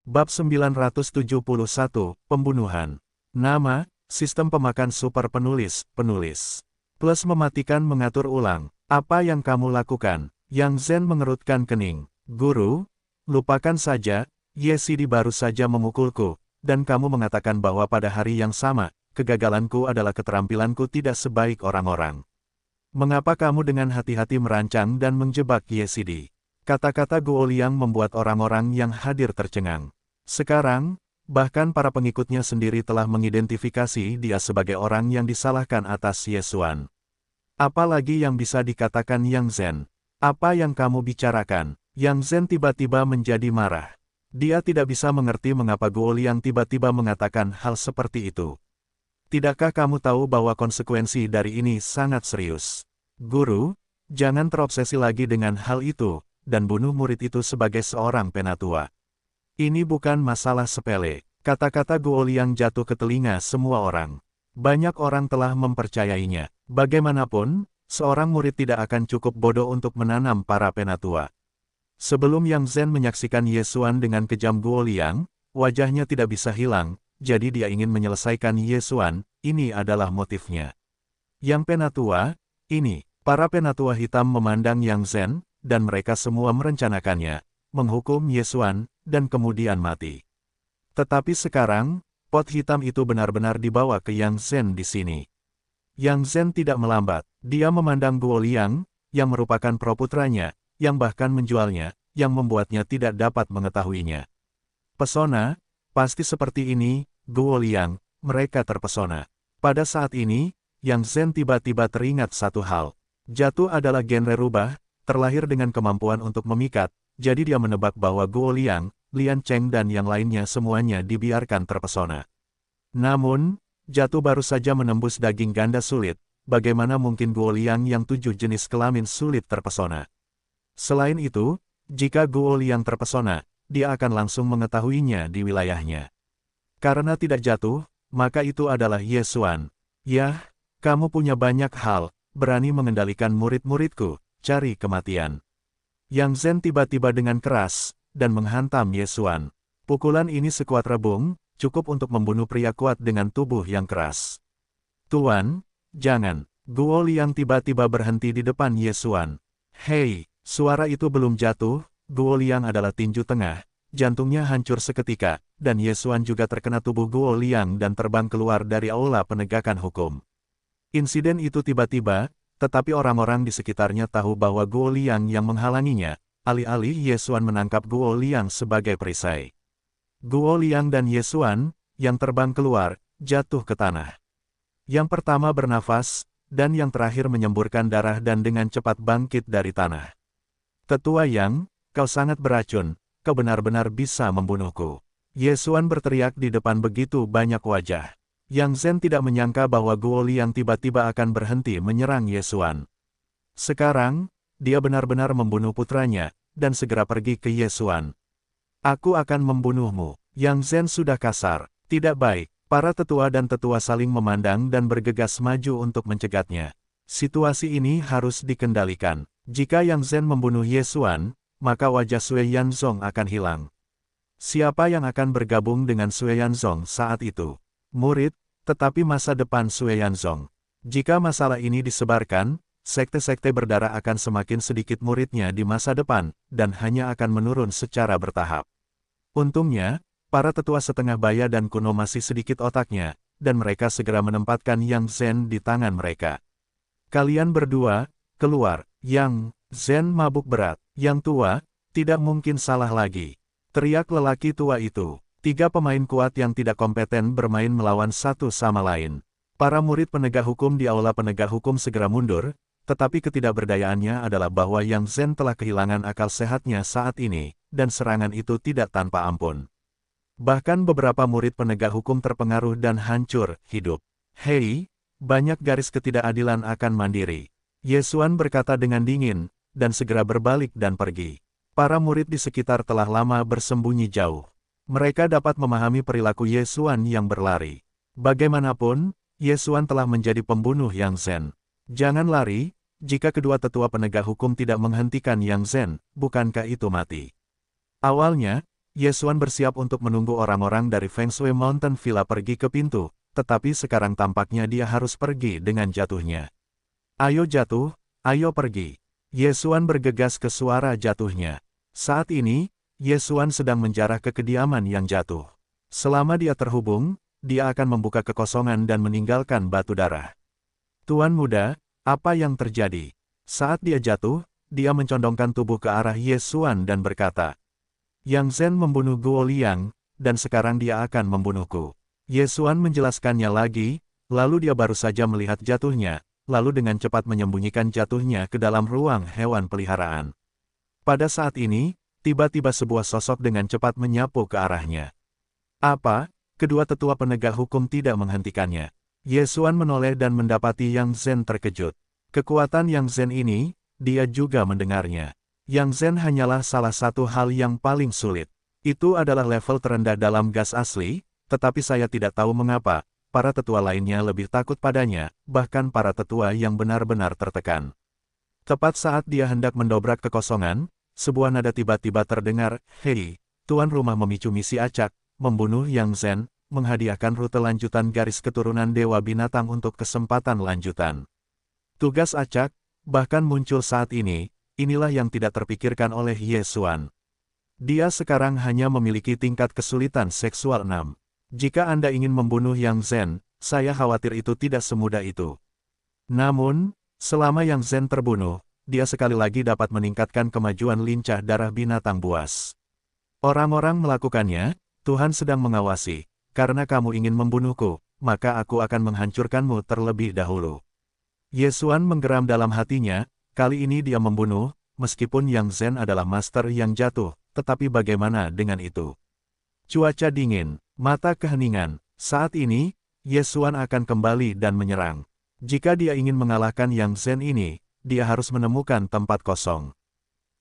Bab 971, Pembunuhan. Nama, Sistem Pemakan Super Penulis, Plus mematikan mengatur ulang. Apa yang kamu lakukan? Yang Zen mengerutkan kening. Guru, lupakan saja, Yesidi baru saja memukulku, dan kamu mengatakan bahwa pada hari yang sama, kegagalanku adalah keterampilanku tidak sebaik orang-orang. Mengapa kamu dengan hati-hati merancang dan menjebak Yesidi? Kata-kata Guo Liang membuat orang-orang yang hadir tercengang. Sekarang, bahkan para pengikutnya sendiri telah mengidentifikasi dia sebagai orang yang disalahkan atas Yesuan. Apalagi yang bisa dikatakan Yang Zen? Apa yang kamu bicarakan? Yang Zen tiba-tiba menjadi marah. Dia tidak bisa mengerti mengapa Guo Liang tiba-tiba mengatakan hal seperti itu. Tidakkah kamu tahu bahwa konsekuensi dari ini sangat serius? Guru, jangan terobsesi lagi dengan hal itu, dan bunuh murid itu sebagai seorang penatua. Ini bukan masalah sepele. Kata-kata Guo Liang jatuh ke telinga semua orang. Banyak orang telah mempercayainya. Bagaimanapun, seorang murid tidak akan cukup bodoh untuk menanam para penatua. Sebelum Yang Zen menyaksikan Yesuan dengan kejam Guo Liang, wajahnya tidak bisa hilang, jadi dia ingin menyelesaikan Yesuan, ini adalah motifnya. Yang penatua, ini, para penatua hitam memandang Yang Zen, dan mereka semua merencanakannya, menghukum Yesuan, dan kemudian mati. Tetapi sekarang, pot hitam itu benar-benar dibawa ke Yang Zen di sini. Yang Zen tidak melambat, dia memandang Guo Liang, yang merupakan proputranya, yang bahkan menjualnya, yang membuatnya tidak dapat mengetahuinya. Pesona, pasti seperti ini, Guo Liang, mereka terpesona. Pada saat ini, Yang Zen tiba-tiba teringat satu hal. Jatuh adalah genre rubah, terlahir dengan kemampuan untuk memikat, jadi dia menebak bahwa Guo Liang, Lian Cheng dan yang lainnya semuanya dibiarkan terpesona. Namun, jatuh baru saja menembus daging ganda sulit, bagaimana mungkin Guo Liang yang 7 jenis kelamin sulit terpesona? Selain itu, jika Guo Liang terpesona, dia akan langsung mengetahuinya di wilayahnya. Karena tidak jatuh, maka itu adalah Yesuan. Yah, kamu punya banyak hal, berani mengendalikan murid-muridku, cari kematian. Yang Zen tiba-tiba dengan keras, dan menghantam Yesuan. Pukulan ini sekuat rebung, cukup untuk membunuh pria kuat dengan tubuh yang keras. Tuan, jangan. Guo Liang tiba-tiba berhenti di depan Yesuan. Hei, suara itu belum jatuh, Guo Liang adalah tinju tengah, jantungnya hancur seketika, dan Yesuan juga terkena tubuh Guo Liang dan terbang keluar dari aula penegakan hukum. Insiden itu tiba-tiba, tetapi orang-orang di sekitarnya tahu bahwa Guo Liang yang menghalanginya, alih-alih Yesuan menangkap Guo Liang sebagai perisai. Guo Liang dan Yesuan, yang terbang keluar, jatuh ke tanah. Yang pertama bernafas, dan yang terakhir menyemburkan darah dan dengan cepat bangkit dari tanah. Tetua Yang, kau sangat beracun, kau benar-benar bisa membunuhku. Yesuan berteriak di depan begitu banyak wajah. Yang Zen tidak menyangka bahwa Guo Liang tiba-tiba akan berhenti menyerang Yesuan. Sekarang, dia benar-benar membunuh putranya, dan segera pergi ke Yesuan. Aku akan membunuhmu. Yang Zen sudah kasar. Tidak baik. Para tetua dan tetua saling memandang dan bergegas maju untuk mencegatnya. Situasi ini harus dikendalikan. Jika Yang Zen membunuh Yesuan, maka wajah Sui Yanzong akan hilang. Siapa yang akan bergabung dengan Sui Yanzong saat itu? Murid, tetapi masa depan Sui Yanzong. Jika masalah ini disebarkan, sekte-sekte berdarah akan semakin sedikit muridnya di masa depan, dan hanya akan menurun secara bertahap. Untungnya, para tetua setengah baya dan kuno masih sedikit otaknya, dan mereka segera menempatkan Yang Zen di tangan mereka. Kalian berdua, keluar. Yang Zen mabuk berat. Yang tua, tidak mungkin salah lagi. Teriak lelaki tua itu. 3 pemain kuat yang tidak kompeten bermain melawan satu sama lain. Para murid penegak hukum di aula penegak hukum segera mundur, tetapi ketidakberdayaannya adalah bahwa Yang Zen telah kehilangan akal sehatnya saat ini, dan serangan itu tidak tanpa ampun. Bahkan beberapa murid penegak hukum terpengaruh dan hancur hidup. Hei, banyak garis ketidakadilan akan mandiri. Yesuan berkata dengan dingin, dan segera berbalik dan pergi. Para murid di sekitar telah lama bersembunyi jauh. Mereka dapat memahami perilaku Yesuan yang berlari. Bagaimanapun, Yesuan telah menjadi pembunuh Yang Zen. Jangan lari, jika kedua tetua penegak hukum tidak menghentikan Yang Zen, bukankah itu mati? Awalnya, Yesuan bersiap untuk menunggu orang-orang dari Feng Shui Mountain Villa pergi ke pintu, tetapi sekarang tampaknya dia harus pergi dengan jatuhnya. Ayo jatuh, ayo pergi. Yesuan bergegas ke suara jatuhnya. Saat ini, Yesuan sedang menjarah ke kediaman yang jatuh. Selama dia terhubung, dia akan membuka kekosongan dan meninggalkan batu darah. Tuan muda, apa yang terjadi? Saat dia jatuh, dia mencondongkan tubuh ke arah Yesuan dan berkata, Yang Zhen membunuh Guo Liang, dan sekarang dia akan membunuhku. Yesuan menjelaskannya lagi, lalu dia baru saja melihat jatuhnya, lalu dengan cepat menyembunyikan jatuhnya ke dalam ruang hewan peliharaan. Pada saat ini, tiba-tiba sebuah sosok dengan cepat menyapu ke arahnya. Apa? Kedua tetua penegak hukum tidak menghentikannya. Yesuan menoleh dan mendapati Yang Zhen terkejut. Kekuatan Yang Zhen ini, dia juga mendengarnya. Yang Zhen hanyalah salah satu hal yang paling sulit. Itu adalah level terendah dalam gas asli, tetapi saya tidak tahu mengapa, para tetua lainnya lebih takut padanya, bahkan para tetua yang benar-benar tertekan. Tepat saat dia hendak mendobrak kekosongan, sebuah nada tiba-tiba terdengar, Hei, tuan rumah memicu misi acak, membunuh Yang Zhen, menghadiahkan rute lanjutan garis keturunan Dewa Binatang untuk kesempatan lanjutan. Tugas acak, bahkan muncul saat ini, inilah yang tidak terpikirkan oleh Yesuan. Dia sekarang hanya memiliki tingkat kesulitan seksual 6. Jika Anda ingin membunuh Yang Zhen, saya khawatir itu tidak semudah itu. Namun, selama Yang Zhen terbunuh, dia sekali lagi dapat meningkatkan kemajuan lincah darah binatang buas. Orang-orang melakukannya, Tuhan sedang mengawasi, karena kamu ingin membunuhku, maka aku akan menghancurkanmu terlebih dahulu. Yesuan menggeram dalam hatinya, kali ini dia membunuh, meskipun Yang Zhen adalah master yang jatuh, tetapi bagaimana dengan itu? Cuaca dingin, mata keheningan, saat ini, Yesuan akan kembali dan menyerang. Jika dia ingin mengalahkan Yang Zhen ini, dia harus menemukan tempat kosong.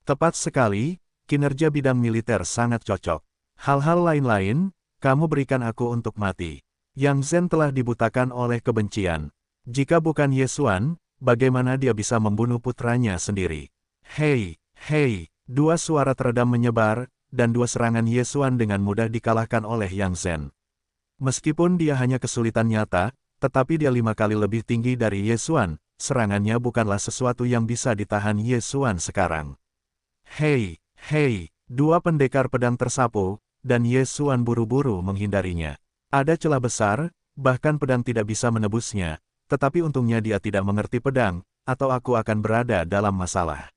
Tepat sekali, kinerja bidang militer sangat cocok. Hal-hal lain-lain, kamu berikan aku untuk mati. Yang Zhen telah dibutakan oleh kebencian. Jika bukan Yesuan, bagaimana dia bisa membunuh putranya sendiri? Hei, hei, dua suara teredam menyebar, dan dua serangan Yesuan dengan mudah dikalahkan oleh Yang Zhen. Meskipun dia hanya kesulitan nyata, tetapi dia 5 kali lebih tinggi dari Yesuan, serangannya bukanlah sesuatu yang bisa ditahan Yesuan sekarang. Hei, hei, dua pendekar pedang tersapu, dan Yesuan buru-buru menghindarinya. Ada celah besar, bahkan pedang tidak bisa menebusnya, tetapi untungnya dia tidak mengerti pedang, atau aku akan berada dalam masalah.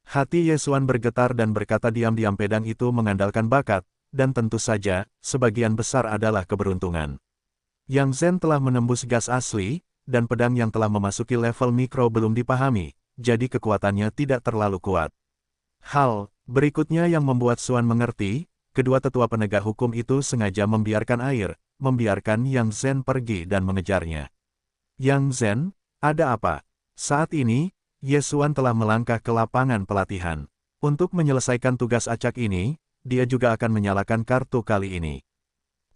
Hati Yesuan bergetar dan berkata diam-diam pedang itu mengandalkan bakat, dan tentu saja, sebagian besar adalah keberuntungan. Yang Zhen telah menembus gas asli, dan pedang yang telah memasuki level mikro belum dipahami, jadi kekuatannya tidak terlalu kuat. Hal berikutnya yang membuat Xuan mengerti, kedua tetua penegak hukum itu sengaja membiarkan membiarkan Yang Zhen pergi dan mengejarnya. Yang Zhen, ada apa? Saat ini, Yesuan telah melangkah ke lapangan pelatihan. Untuk menyelesaikan tugas acak ini, dia juga akan menyalakan kartu kali ini.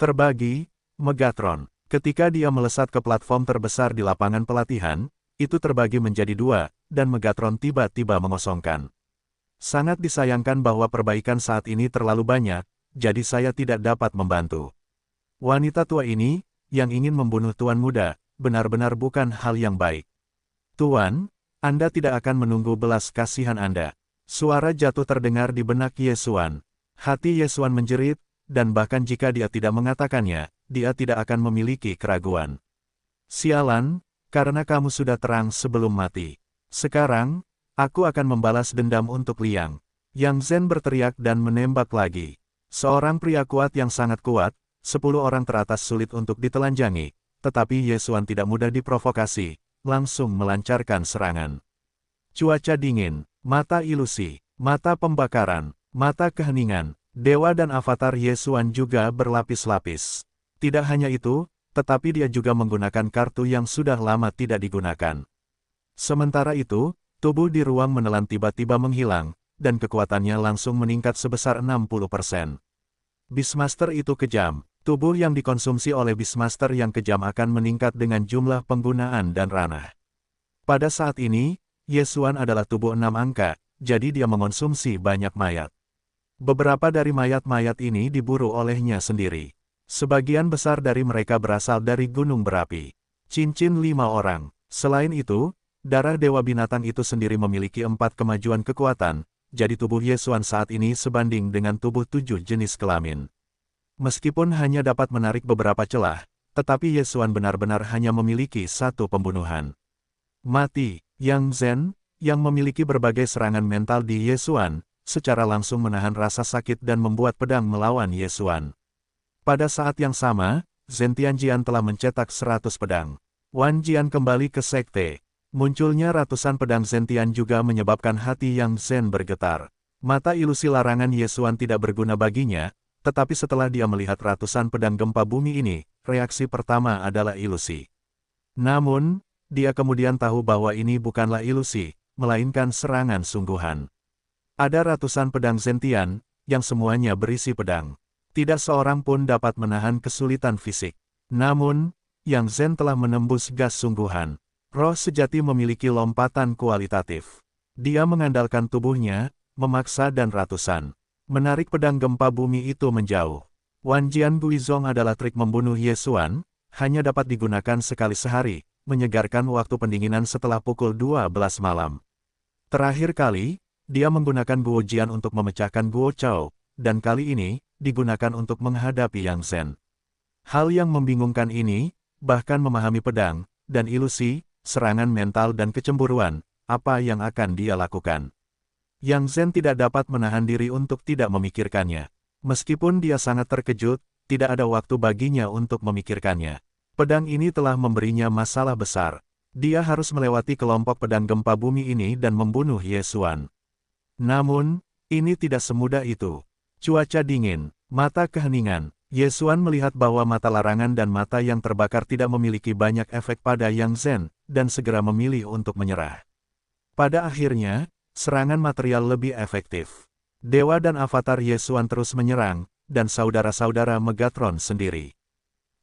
Terbagi, Megatron. Ketika dia melesat ke platform terbesar di lapangan pelatihan, itu terbagi menjadi 2, dan Megatron tiba-tiba mengosongkan. Sangat disayangkan bahwa perbaikan saat ini terlalu banyak, jadi saya tidak dapat membantu. Wanita tua ini, yang ingin membunuh Tuan Muda, benar-benar bukan hal yang baik. Tuan, Anda tidak akan menunggu belas kasihan Anda. Suara jatuh terdengar di benak Yesuan. Hati Yesuan menjerit, dan bahkan jika dia tidak mengatakannya, dia tidak akan memiliki keraguan. Sialan, karena kamu sudah terang sebelum mati. Sekarang, aku akan membalas dendam untuk Liang. Yang Zhen berteriak dan menembak lagi. Seorang pria kuat yang sangat kuat, 10 orang teratas sulit untuk ditelanjangi, tetapi Yesuan tidak mudah diprovokasi, langsung melancarkan serangan. Cuaca dingin, mata ilusi, mata pembakaran, mata keheningan, dewa dan avatar Yesuan juga berlapis-lapis. Tidak hanya itu, tetapi dia juga menggunakan kartu yang sudah lama tidak digunakan. Sementara itu, tubuh di ruang menelan tiba-tiba menghilang, dan kekuatannya langsung meningkat sebesar 60%. Beastmaster itu kejam. Tubuh yang dikonsumsi oleh Beastmaster yang kejam akan meningkat dengan jumlah penggunaan dan ranah. Pada saat ini, Yesuan adalah tubuh 6 angka, jadi dia mengonsumsi banyak mayat. Beberapa dari mayat-mayat ini diburu olehnya sendiri. Sebagian besar dari mereka berasal dari gunung berapi. Cincin 5 orang. Selain itu, darah Dewa Binatang itu sendiri memiliki 4 kemajuan kekuatan, jadi tubuh Yesuan saat ini sebanding dengan tubuh 7 jenis kelamin. Meskipun hanya dapat menarik beberapa celah, tetapi Yesuan benar-benar hanya memiliki satu pembunuhan. Mati, Yang Zhen, yang memiliki berbagai serangan mental di Yesuan, secara langsung menahan rasa sakit dan membuat pedang melawan Yesuan. Pada saat yang sama, Zhen Tianjian telah mencetak 100 pedang. Wan Jian kembali ke sekte. Munculnya ratusan pedang Zhen Tian juga menyebabkan hati Yang Zhen bergetar. Mata ilusi larangan Yesuan tidak berguna baginya, tetapi setelah dia melihat ratusan pedang gempa bumi ini, reaksi pertama adalah ilusi. Namun, dia kemudian tahu bahwa ini bukanlah ilusi, melainkan serangan sungguhan. Ada ratusan pedang Zhen Tian, yang semuanya berisi pedang. Tidak seorang pun dapat menahan kesulitan fisik. Namun, Yang Zhen telah menembus gas sungguhan. Roh sejati memiliki lompatan kualitatif. Dia mengandalkan tubuhnya, memaksa dan ratusan. Menarik pedang gempa bumi itu menjauh. Wan Jian Guizong adalah trik membunuh Yesuan, hanya dapat digunakan sekali sehari, menyegarkan waktu pendinginan setelah pukul 12 malam. Terakhir kali, dia menggunakan Guo Jian untuk memecahkan Guo Chao, dan kali ini, digunakan untuk menghadapi Yang Zhen. Hal yang membingungkan ini, bahkan memahami pedang, dan ilusi, serangan mental dan kecemburuan, apa yang akan dia lakukan. Yang Zhen tidak dapat menahan diri untuk tidak memikirkannya. Meskipun dia sangat terkejut, tidak ada waktu baginya untuk memikirkannya. Pedang ini telah memberinya masalah besar. Dia harus melewati kelompok pedang gempa bumi ini dan membunuh Yesuan. Namun, ini tidak semudah itu. Cuaca dingin, mata keheningan. Yesuan melihat bahwa mata larangan dan mata yang terbakar tidak memiliki banyak efek pada Yang Zhen, dan segera memilih untuk menyerah. Pada akhirnya, serangan material lebih efektif. Dewa dan avatar Yesuan terus menyerang, dan saudara-saudara Megatron sendiri.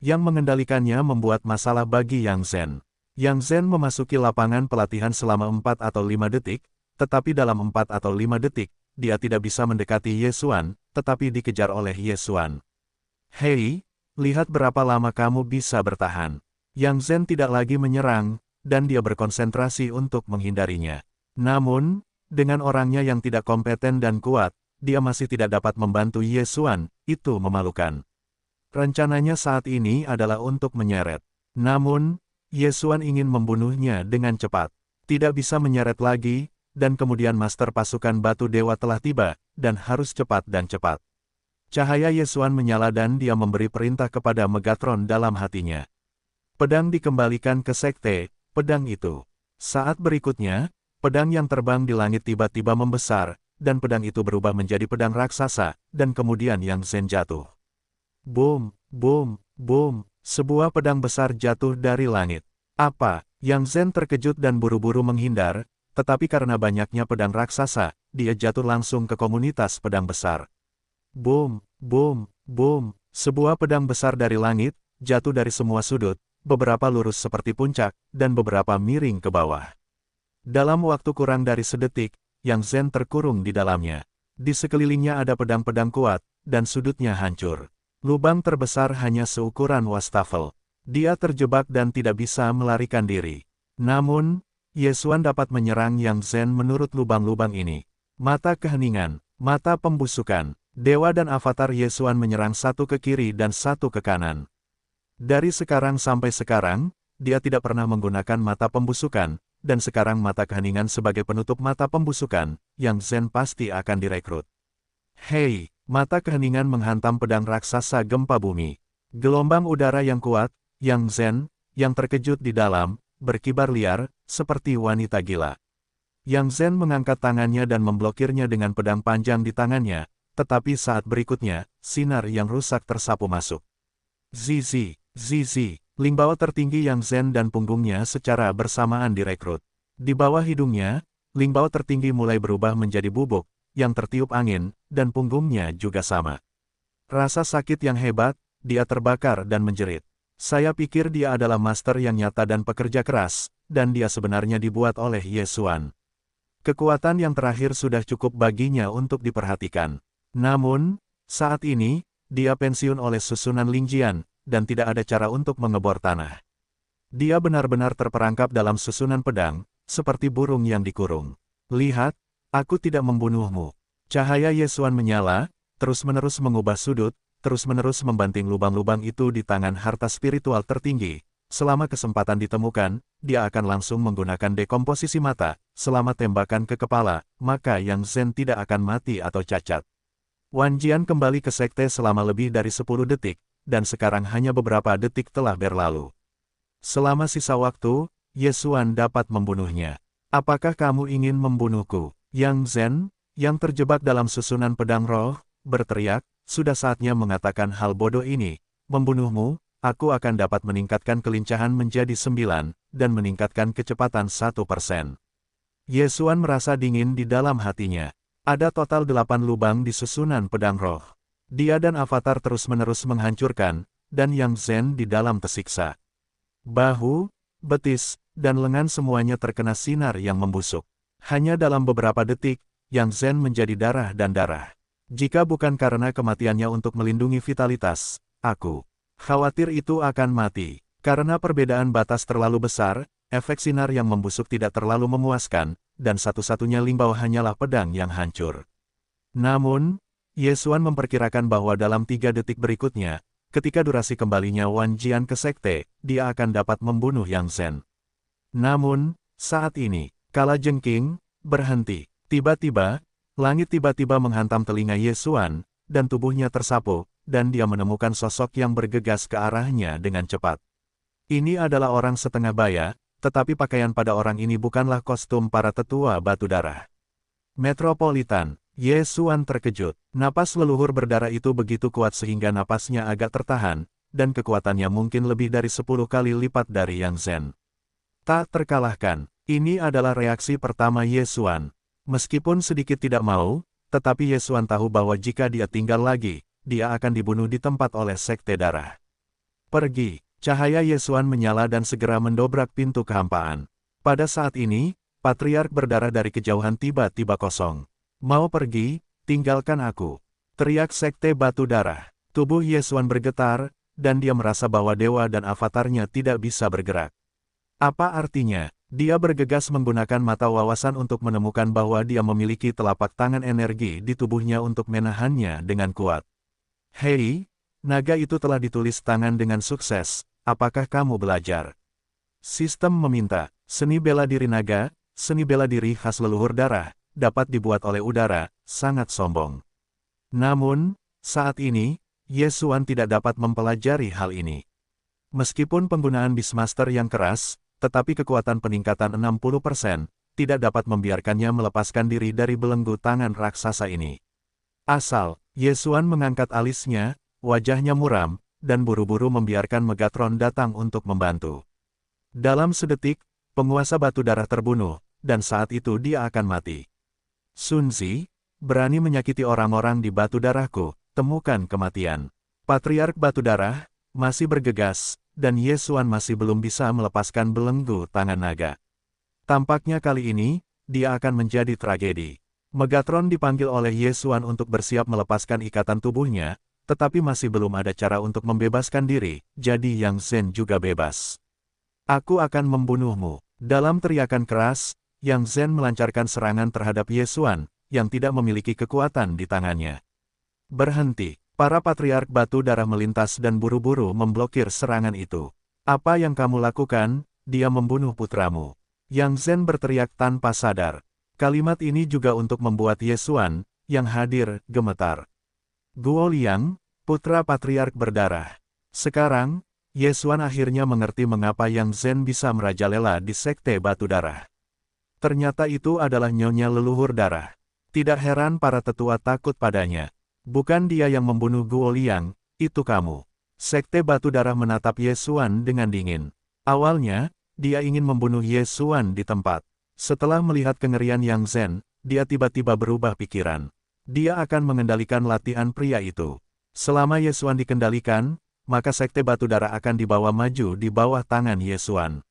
Yang mengendalikannya membuat masalah bagi Yang Zhen. Yang Zhen memasuki lapangan pelatihan selama 4 atau 5 detik, tetapi dalam 4 atau 5 detik, dia tidak bisa mendekati Yesuan, tetapi dikejar oleh Yesuan. Hei, lihat berapa lama kamu bisa bertahan. Yang Zhen tidak lagi menyerang, dan dia berkonsentrasi untuk menghindarinya. Namun, dengan orangnya yang tidak kompeten dan kuat, dia masih tidak dapat membantu Yesuan, itu memalukan. Rencananya saat ini adalah untuk menyeret. Namun, Yesuan ingin membunuhnya dengan cepat. Tidak bisa menyeret lagi, dan kemudian Master Pasukan Batu Dewa telah tiba, dan harus cepat dan cepat. Cahaya Yesuan menyala dan dia memberi perintah kepada Megatron dalam hatinya. Pedang dikembalikan ke sekte, pedang itu. Saat berikutnya, pedang yang terbang di langit tiba-tiba membesar, dan pedang itu berubah menjadi pedang raksasa, dan kemudian Yang Zhen jatuh. Boom, boom, boom, sebuah pedang besar jatuh dari langit. Apa? Yang Zhen terkejut dan buru-buru menghindar, tetapi karena banyaknya pedang raksasa, dia jatuh langsung ke komunitas pedang besar. Boom, boom, boom, sebuah pedang besar dari langit, jatuh dari semua sudut, beberapa lurus seperti puncak, dan beberapa miring ke bawah. Dalam waktu kurang dari sedetik, Yang Zhen terkurung di dalamnya. Di sekelilingnya ada pedang-pedang kuat, dan sudutnya hancur. Lubang terbesar hanya seukuran wastafel. Dia terjebak dan tidak bisa melarikan diri. Namun, Yesuan dapat menyerang Yang Zhen menurut lubang-lubang ini. Mata keheningan, mata pembusukan. Dewa dan avatar Yesuan menyerang satu ke kiri dan satu ke kanan. Dari sekarang sampai sekarang, dia tidak pernah menggunakan mata pembusukan, dan sekarang mata keheningan sebagai penutup mata pembusukan, Yang Zhen pasti akan direkrut. Hei, mata keheningan menghantam pedang raksasa gempa bumi. Gelombang udara yang kuat, Yang Zhen, yang terkejut di dalam, berkibar liar, seperti wanita gila. Yang Zhen mengangkat tangannya dan memblokirnya dengan pedang panjang di tangannya, tetapi saat berikutnya, sinar yang rusak tersapu masuk. Zizi, zizi, lingbawa tertinggi Yang Zhen dan punggungnya secara bersamaan direkrut. Di bawah hidungnya, lingbawa tertinggi mulai berubah menjadi bubuk, yang tertiup angin, dan punggungnya juga sama. Rasa sakit yang hebat, dia terbakar dan menjerit. Saya pikir dia adalah master yang nyata dan pekerja keras, dan dia sebenarnya dibuat oleh Yesuan. Kekuatan yang terakhir sudah cukup baginya untuk diperhatikan. Namun, saat ini, dia pensiun oleh susunan Lingjian, dan tidak ada cara untuk mengebor tanah. Dia benar-benar terperangkap dalam susunan pedang, seperti burung yang dikurung. Lihat, aku tidak membunuhmu. Cahaya Yesuan menyala, terus-menerus mengubah sudut, terus-menerus membanting lubang-lubang itu di tangan harta spiritual tertinggi. Selama kesempatan ditemukan, dia akan langsung menggunakan dekomposisi mata. Selama tembakan ke kepala, maka Yang Zhen tidak akan mati atau cacat. Wan Jian kembali ke sekte selama lebih dari 10 detik, dan sekarang hanya beberapa detik telah berlalu. Selama sisa waktu, Yesuan dapat membunuhnya. Apakah kamu ingin membunuhku? Yang Zhen, yang terjebak dalam susunan pedang roh, berteriak, sudah saatnya mengatakan hal bodoh ini. Membunuhmu, aku akan dapat meningkatkan kelincahan menjadi 9, dan meningkatkan kecepatan 1%. Yesuan merasa dingin di dalam hatinya. Ada total 8 lubang di susunan pedang roh. Dia dan avatar terus-menerus menghancurkan, dan Yang Zhen di dalam tersiksa. Bahu, betis, dan lengan semuanya terkena sinar yang membusuk. Hanya dalam beberapa detik, Yang Zhen menjadi darah dan darah. Jika bukan karena kematiannya untuk melindungi vitalitas, aku khawatir itu akan mati. Karena perbedaan batas terlalu besar, efek sinar yang membusuk tidak terlalu memuaskan, dan satu-satunya limbau hanyalah pedang yang hancur. Namun, Yesuan memperkirakan bahwa dalam 3 detik berikutnya, ketika durasi kembalinya Wan Jian ke sekte, dia akan dapat membunuh Yang Zhen. Namun, saat ini, kala jengking, berhenti. Tiba-tiba, langit tiba-tiba menghantam telinga Yesuan, dan tubuhnya tersapu, dan dia menemukan sosok yang bergegas ke arahnya dengan cepat. Ini adalah orang setengah baya, tetapi pakaian pada orang ini bukanlah kostum para tetua batu darah. Metropolitan. Yesuan terkejut. Napas leluhur berdarah itu begitu kuat sehingga napasnya agak tertahan, dan kekuatannya mungkin lebih dari 10 kali lipat dari Yang Zhen. Tak terkalahkan. Ini adalah reaksi pertama Yesuan. Meskipun sedikit tidak mau, tetapi Yesuan tahu bahwa jika dia tinggal lagi, dia akan dibunuh di tempat oleh sekte darah. Pergi. Cahaya Yesuan menyala dan segera mendobrak pintu kehampaan. Pada saat ini, Patriark berdarah dari kejauhan tiba-tiba kosong. Mau pergi, tinggalkan aku. Teriak sekte batu darah. Tubuh Yesuan bergetar, dan dia merasa bahwa dewa dan avatarnya tidak bisa bergerak. Apa artinya? Dia bergegas menggunakan mata wawasan untuk menemukan bahwa dia memiliki telapak tangan energi di tubuhnya untuk menahannya dengan kuat. Hei, naga itu telah ditulis tangan dengan sukses, apakah kamu belajar? Sistem meminta, seni bela diri naga, seni bela diri khas leluhur darah, dapat dibuat oleh udara, sangat sombong. Namun, saat ini, Yesuan tidak dapat mempelajari hal ini. Meskipun penggunaan Beastmaster yang keras, tetapi kekuatan peningkatan 60%, tidak dapat membiarkannya melepaskan diri dari belenggu tangan raksasa ini. Asal, Yesuan mengangkat alisnya, wajahnya muram, dan buru-buru membiarkan Megatron datang untuk membantu. Dalam sedetik, penguasa batu darah terbunuh, dan saat itu dia akan mati. Sun Zi, berani menyakiti orang-orang di batu darahku, temukan kematian. Patriark batu darah, masih bergegas, dan Yesuan masih belum bisa melepaskan belenggu tangan naga. Tampaknya kali ini, dia akan menjadi tragedi. Megatron dipanggil oleh Yesuan untuk bersiap melepaskan ikatan tubuhnya, tetapi masih belum ada cara untuk membebaskan diri, jadi Yang Zhen juga bebas. Aku akan membunuhmu. Dalam teriakan keras, Yang Zhen melancarkan serangan terhadap Yesuan, yang tidak memiliki kekuatan di tangannya. Berhenti. Para patriark batu darah melintas dan buru-buru memblokir serangan itu. Apa yang kamu lakukan? Dia membunuh putramu. Yang Zhen berteriak tanpa sadar. Kalimat ini juga untuk membuat Yesuan, yang hadir, gemetar. Guo Liang, putra patriark berdarah. Sekarang, Yesuan akhirnya mengerti mengapa Yang Zhen bisa merajalela di sekte batu darah. Ternyata itu adalah nyonya leluhur darah. Tidak heran para tetua takut padanya. Bukan dia yang membunuh Guo Liang, itu kamu. Sekte batu darah menatap Yesuan dengan dingin. Awalnya, dia ingin membunuh Yesuan di tempat. Setelah melihat kengerian Yang Zhen, dia tiba-tiba berubah pikiran. Dia akan mengendalikan latihan pria itu. Selama Yesuan dikendalikan, maka sekte batu darah akan dibawa maju di bawah tangan Yesuan.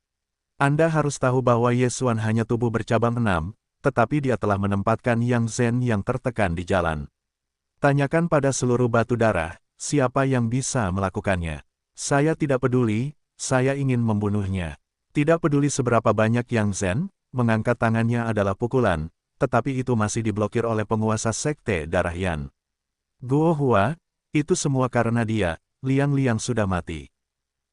Anda harus tahu bahwa Yesuan hanya tubuh bercabang 6, tetapi dia telah menempatkan Yang Zhen yang tertekan di jalan. Tanyakan pada seluruh batu darah, siapa yang bisa melakukannya. Saya tidak peduli, saya ingin membunuhnya. Tidak peduli seberapa banyak Yang Zhen, mengangkat tangannya adalah pukulan, tetapi itu masih diblokir oleh penguasa Sekte Darah Yan. Guo Hua, itu semua karena dia, Liang Liang sudah mati.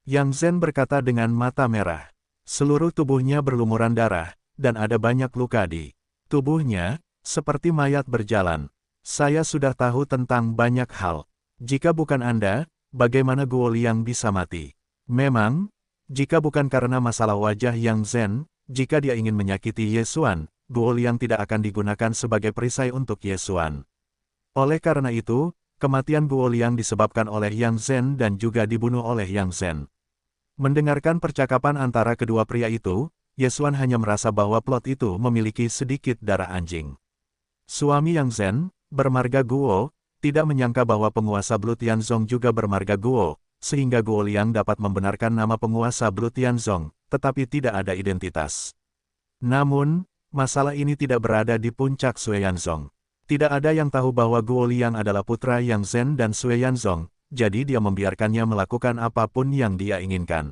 Yang Zhen berkata dengan mata merah. Seluruh tubuhnya berlumuran darah, dan ada banyak luka di tubuhnya, seperti mayat berjalan. Saya sudah tahu tentang banyak hal. Jika bukan Anda, bagaimana Guo Liang bisa mati? Memang, jika bukan karena masalah wajah Yang Zhen, jika dia ingin menyakiti Ye Xuan, Guo Liang tidak akan digunakan sebagai perisai untuk Ye Xuan. Oleh karena itu, kematian Guo Liang disebabkan oleh Yang Zhen dan juga dibunuh oleh Yang Zhen. Mendengarkan percakapan antara kedua pria itu, Ye Xuan hanya merasa bahwa plot itu memiliki sedikit darah anjing. Suami Yang Zhen, bermarga Guo, tidak menyangka bahwa penguasa Blue Tianzong juga bermarga Guo, sehingga Guo Liang dapat membenarkan nama penguasa Blue Tianzong, tetapi tidak ada identitas. Namun, masalah ini tidak berada di puncak Xueyanzong. Tidak ada yang tahu bahwa Guo Liang adalah putra Yang Zhen dan Xueyanzong, jadi dia membiarkannya melakukan apapun yang dia inginkan.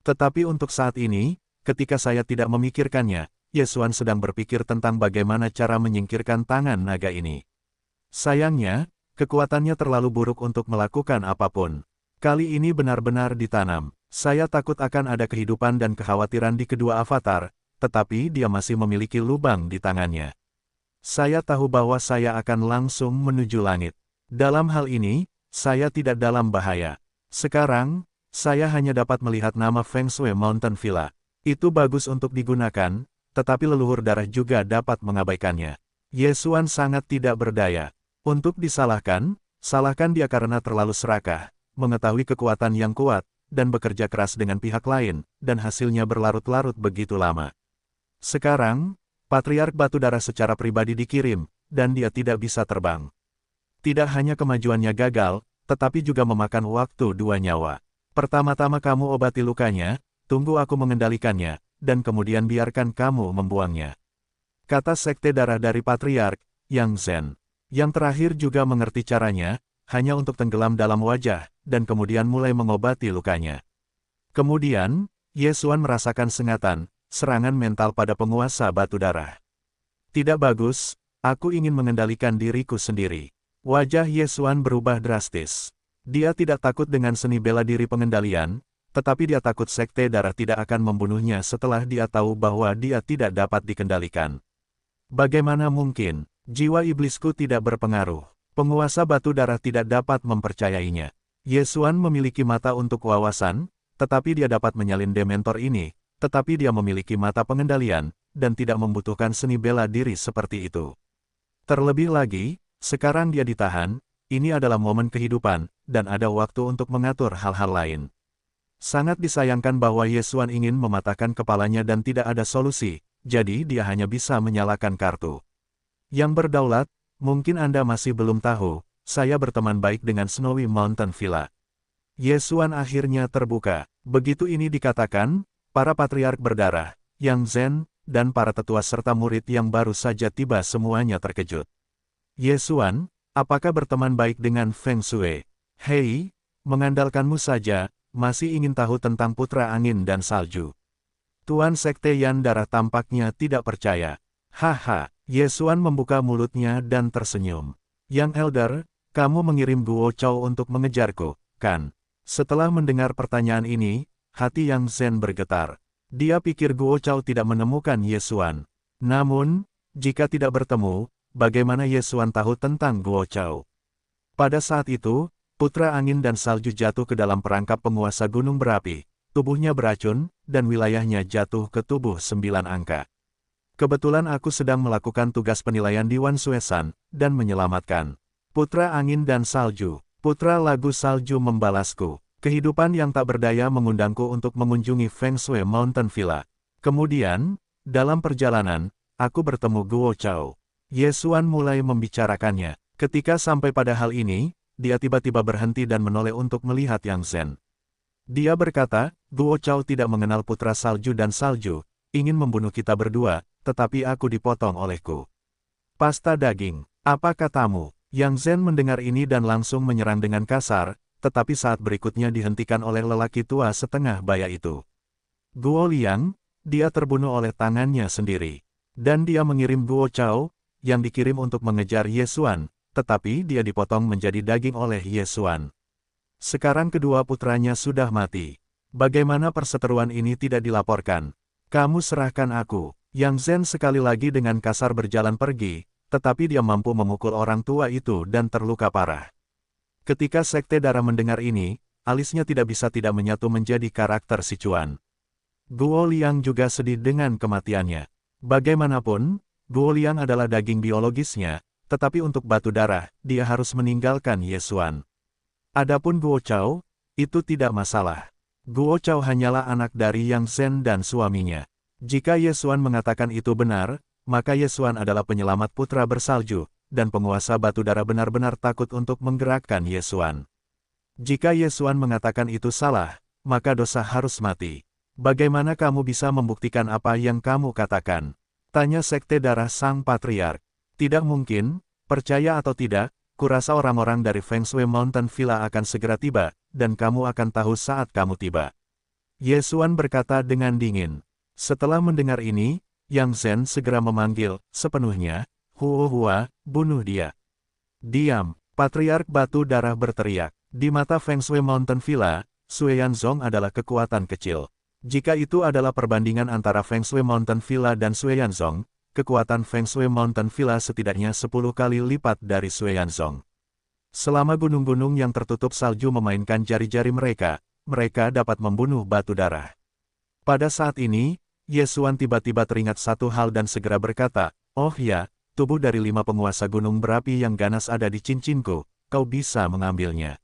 Tetapi untuk saat ini, ketika saya tidak memikirkannya, Ye Xuan sedang berpikir tentang bagaimana cara menyingkirkan tangan naga ini. Sayangnya, kekuatannya terlalu buruk untuk melakukan apapun. Kali ini benar-benar ditanam. Saya takut akan ada kehidupan dan kekhawatiran di kedua avatar, tetapi dia masih memiliki lubang di tangannya. Saya tahu bahwa saya akan langsung menuju langit. Dalam hal ini, saya tidak dalam bahaya. Sekarang, saya hanya dapat melihat nama Feng Shui Mountain Villa. Itu bagus untuk digunakan, tetapi leluhur darah juga dapat mengabaikannya. Ye Xuan sangat tidak berdaya. Untuk disalahkan, salahkan dia karena terlalu serakah, mengetahui kekuatan yang kuat, dan bekerja keras dengan pihak lain, dan hasilnya berlarut-larut begitu lama. Sekarang, Patriark Batu Darah secara pribadi dikirim, dan dia tidak bisa terbang. Tidak hanya kemajuannya gagal, tetapi juga memakan waktu 2 nyawa. Pertama-tama kamu obati lukanya, tunggu aku mengendalikannya, dan kemudian biarkan kamu membuangnya. Kata Sekte Darah dari Patriark, Yang Zhen. Yang terakhir juga mengerti caranya, hanya untuk tenggelam dalam wajah, dan kemudian mulai mengobati lukanya. Kemudian, Ye Xuan merasakan sengatan, serangan mental pada penguasa Batu Darah. Tidak bagus, aku ingin mengendalikan diriku sendiri. Wajah Ye Xuan berubah drastis. Dia tidak takut dengan seni bela diri pengendalian, tetapi dia takut Sekte Darah tidak akan membunuhnya setelah dia tahu bahwa dia tidak dapat dikendalikan. Bagaimana mungkin? Jiwa iblisku tidak berpengaruh. Penguasa Batu Darah tidak dapat mempercayainya. Ye Xuan memiliki mata untuk wawasan, tetapi dia dapat menyalin dementor ini, tetapi dia memiliki mata pengendalian, dan tidak membutuhkan seni bela diri seperti itu. Terlebih lagi, sekarang dia ditahan, ini adalah momen kehidupan, dan ada waktu untuk mengatur hal-hal lain. Sangat disayangkan bahwa Ye Xuan ingin mematahkan kepalanya dan tidak ada solusi, jadi dia hanya bisa menyalakan kartu. Yang berdaulat, mungkin Anda masih belum tahu, saya berteman baik dengan Snowy Mountain Villa. Ye Xuan akhirnya terbuka. Begitu ini dikatakan, para patriark berdarah, Yang Zhen, dan para tetua serta murid yang baru saja tiba semuanya terkejut. Ye Xuan, apakah berteman baik dengan Feng Shui? Hei, mengandalkanmu saja, masih ingin tahu tentang Putra Angin dan Salju. Tuan Sekte Yan Darah tampaknya tidak percaya. Haha, Ye Xuan membuka mulutnya dan tersenyum. Yang Elder, kamu mengirim Guo Chao untuk mengejarku, kan? Setelah mendengar pertanyaan ini, hati Yang Zhen bergetar. Dia pikir Guo Chao tidak menemukan Ye Xuan. Namun, jika tidak bertemu, bagaimana Ye Xuan tahu tentang Guo Chao? Pada saat itu, Putra Angin dan Salju jatuh ke dalam perangkap penguasa gunung berapi. Tubuhnya beracun, dan wilayahnya jatuh ke tubuh 9 angka. Kebetulan aku sedang melakukan tugas penilaian di Wan Suesan, dan menyelamatkan Putra Angin dan Salju. Putra Lagu Salju membalasku. Kehidupan yang tak berdaya mengundangku untuk mengunjungi Feng Shui Mountain Villa. Kemudian, dalam perjalanan, aku bertemu Guo Chao. Ye Xuan mulai membicarakannya. Ketika sampai pada hal ini, dia tiba-tiba berhenti dan menoleh untuk melihat Yang Zhen. Dia berkata, Guo Chao tidak mengenal Putra Salju dan Salju, ingin membunuh kita berdua, tetapi aku dipotong olehku. Pasta daging, apa katamu? Yang Zhen mendengar ini dan langsung menyerang dengan kasar, tetapi saat berikutnya dihentikan oleh lelaki tua setengah baya itu. Guo Liang, dia terbunuh oleh tangannya sendiri. Dan dia mengirim Guo Chao, yang dikirim untuk mengejar Ye Xuan, tetapi dia dipotong menjadi daging oleh Ye Xuan. Sekarang kedua putranya sudah mati. Bagaimana perseteruan ini tidak dilaporkan? Kamu serahkan aku. Yang Zhen sekali lagi dengan kasar berjalan pergi, tetapi dia mampu memukul orang tua itu dan terluka parah. Ketika Sekte Darah mendengar ini, alisnya tidak bisa tidak menyatu menjadi karakter Sichuan. Guo Liang juga sedih dengan kematiannya. Bagaimanapun, Guo Liang adalah daging biologisnya, tetapi untuk batu darah, dia harus meninggalkan Ye Xuan. Adapun Guo Chao, itu tidak masalah. Guo Chao hanyalah anak dari Yang Zhen dan suaminya. Jika Ye Xuan mengatakan itu benar, maka Ye Xuan adalah penyelamat putra bersalju, dan penguasa batu darah benar-benar takut untuk menggerakkan Ye Xuan. Jika Ye Xuan mengatakan itu salah, maka dosa harus mati. Bagaimana kamu bisa membuktikan apa yang kamu katakan? Tanya Sekte Darah Sang Patriark. Tidak mungkin, percaya atau tidak, kurasa orang-orang dari Feng Shui Mountain Villa akan segera tiba, dan kamu akan tahu saat kamu tiba. Ye Xuan berkata dengan dingin. Setelah mendengar ini, Yang Zhen segera memanggil, sepenuhnya, Hua, bunuh dia. Diam, Patriark Batu Darah berteriak. Di mata Feng Shui Mountain Villa, Xueyanzong adalah kekuatan kecil. Jika itu adalah perbandingan antara Feng Shui Mountain Villa dan Xueyanzong, kekuatan Feng Shui Mountain Villa setidaknya 10 kali lipat dari Xueyanzong. Selama gunung-gunung yang tertutup salju memainkan jari-jari mereka, mereka dapat membunuh batu darah. Pada saat ini, Ye Xuan tiba-tiba teringat satu hal dan segera berkata, "Oh ya, tubuh dari 5 penguasa gunung berapi yang ganas ada di cincinku, kau bisa mengambilnya."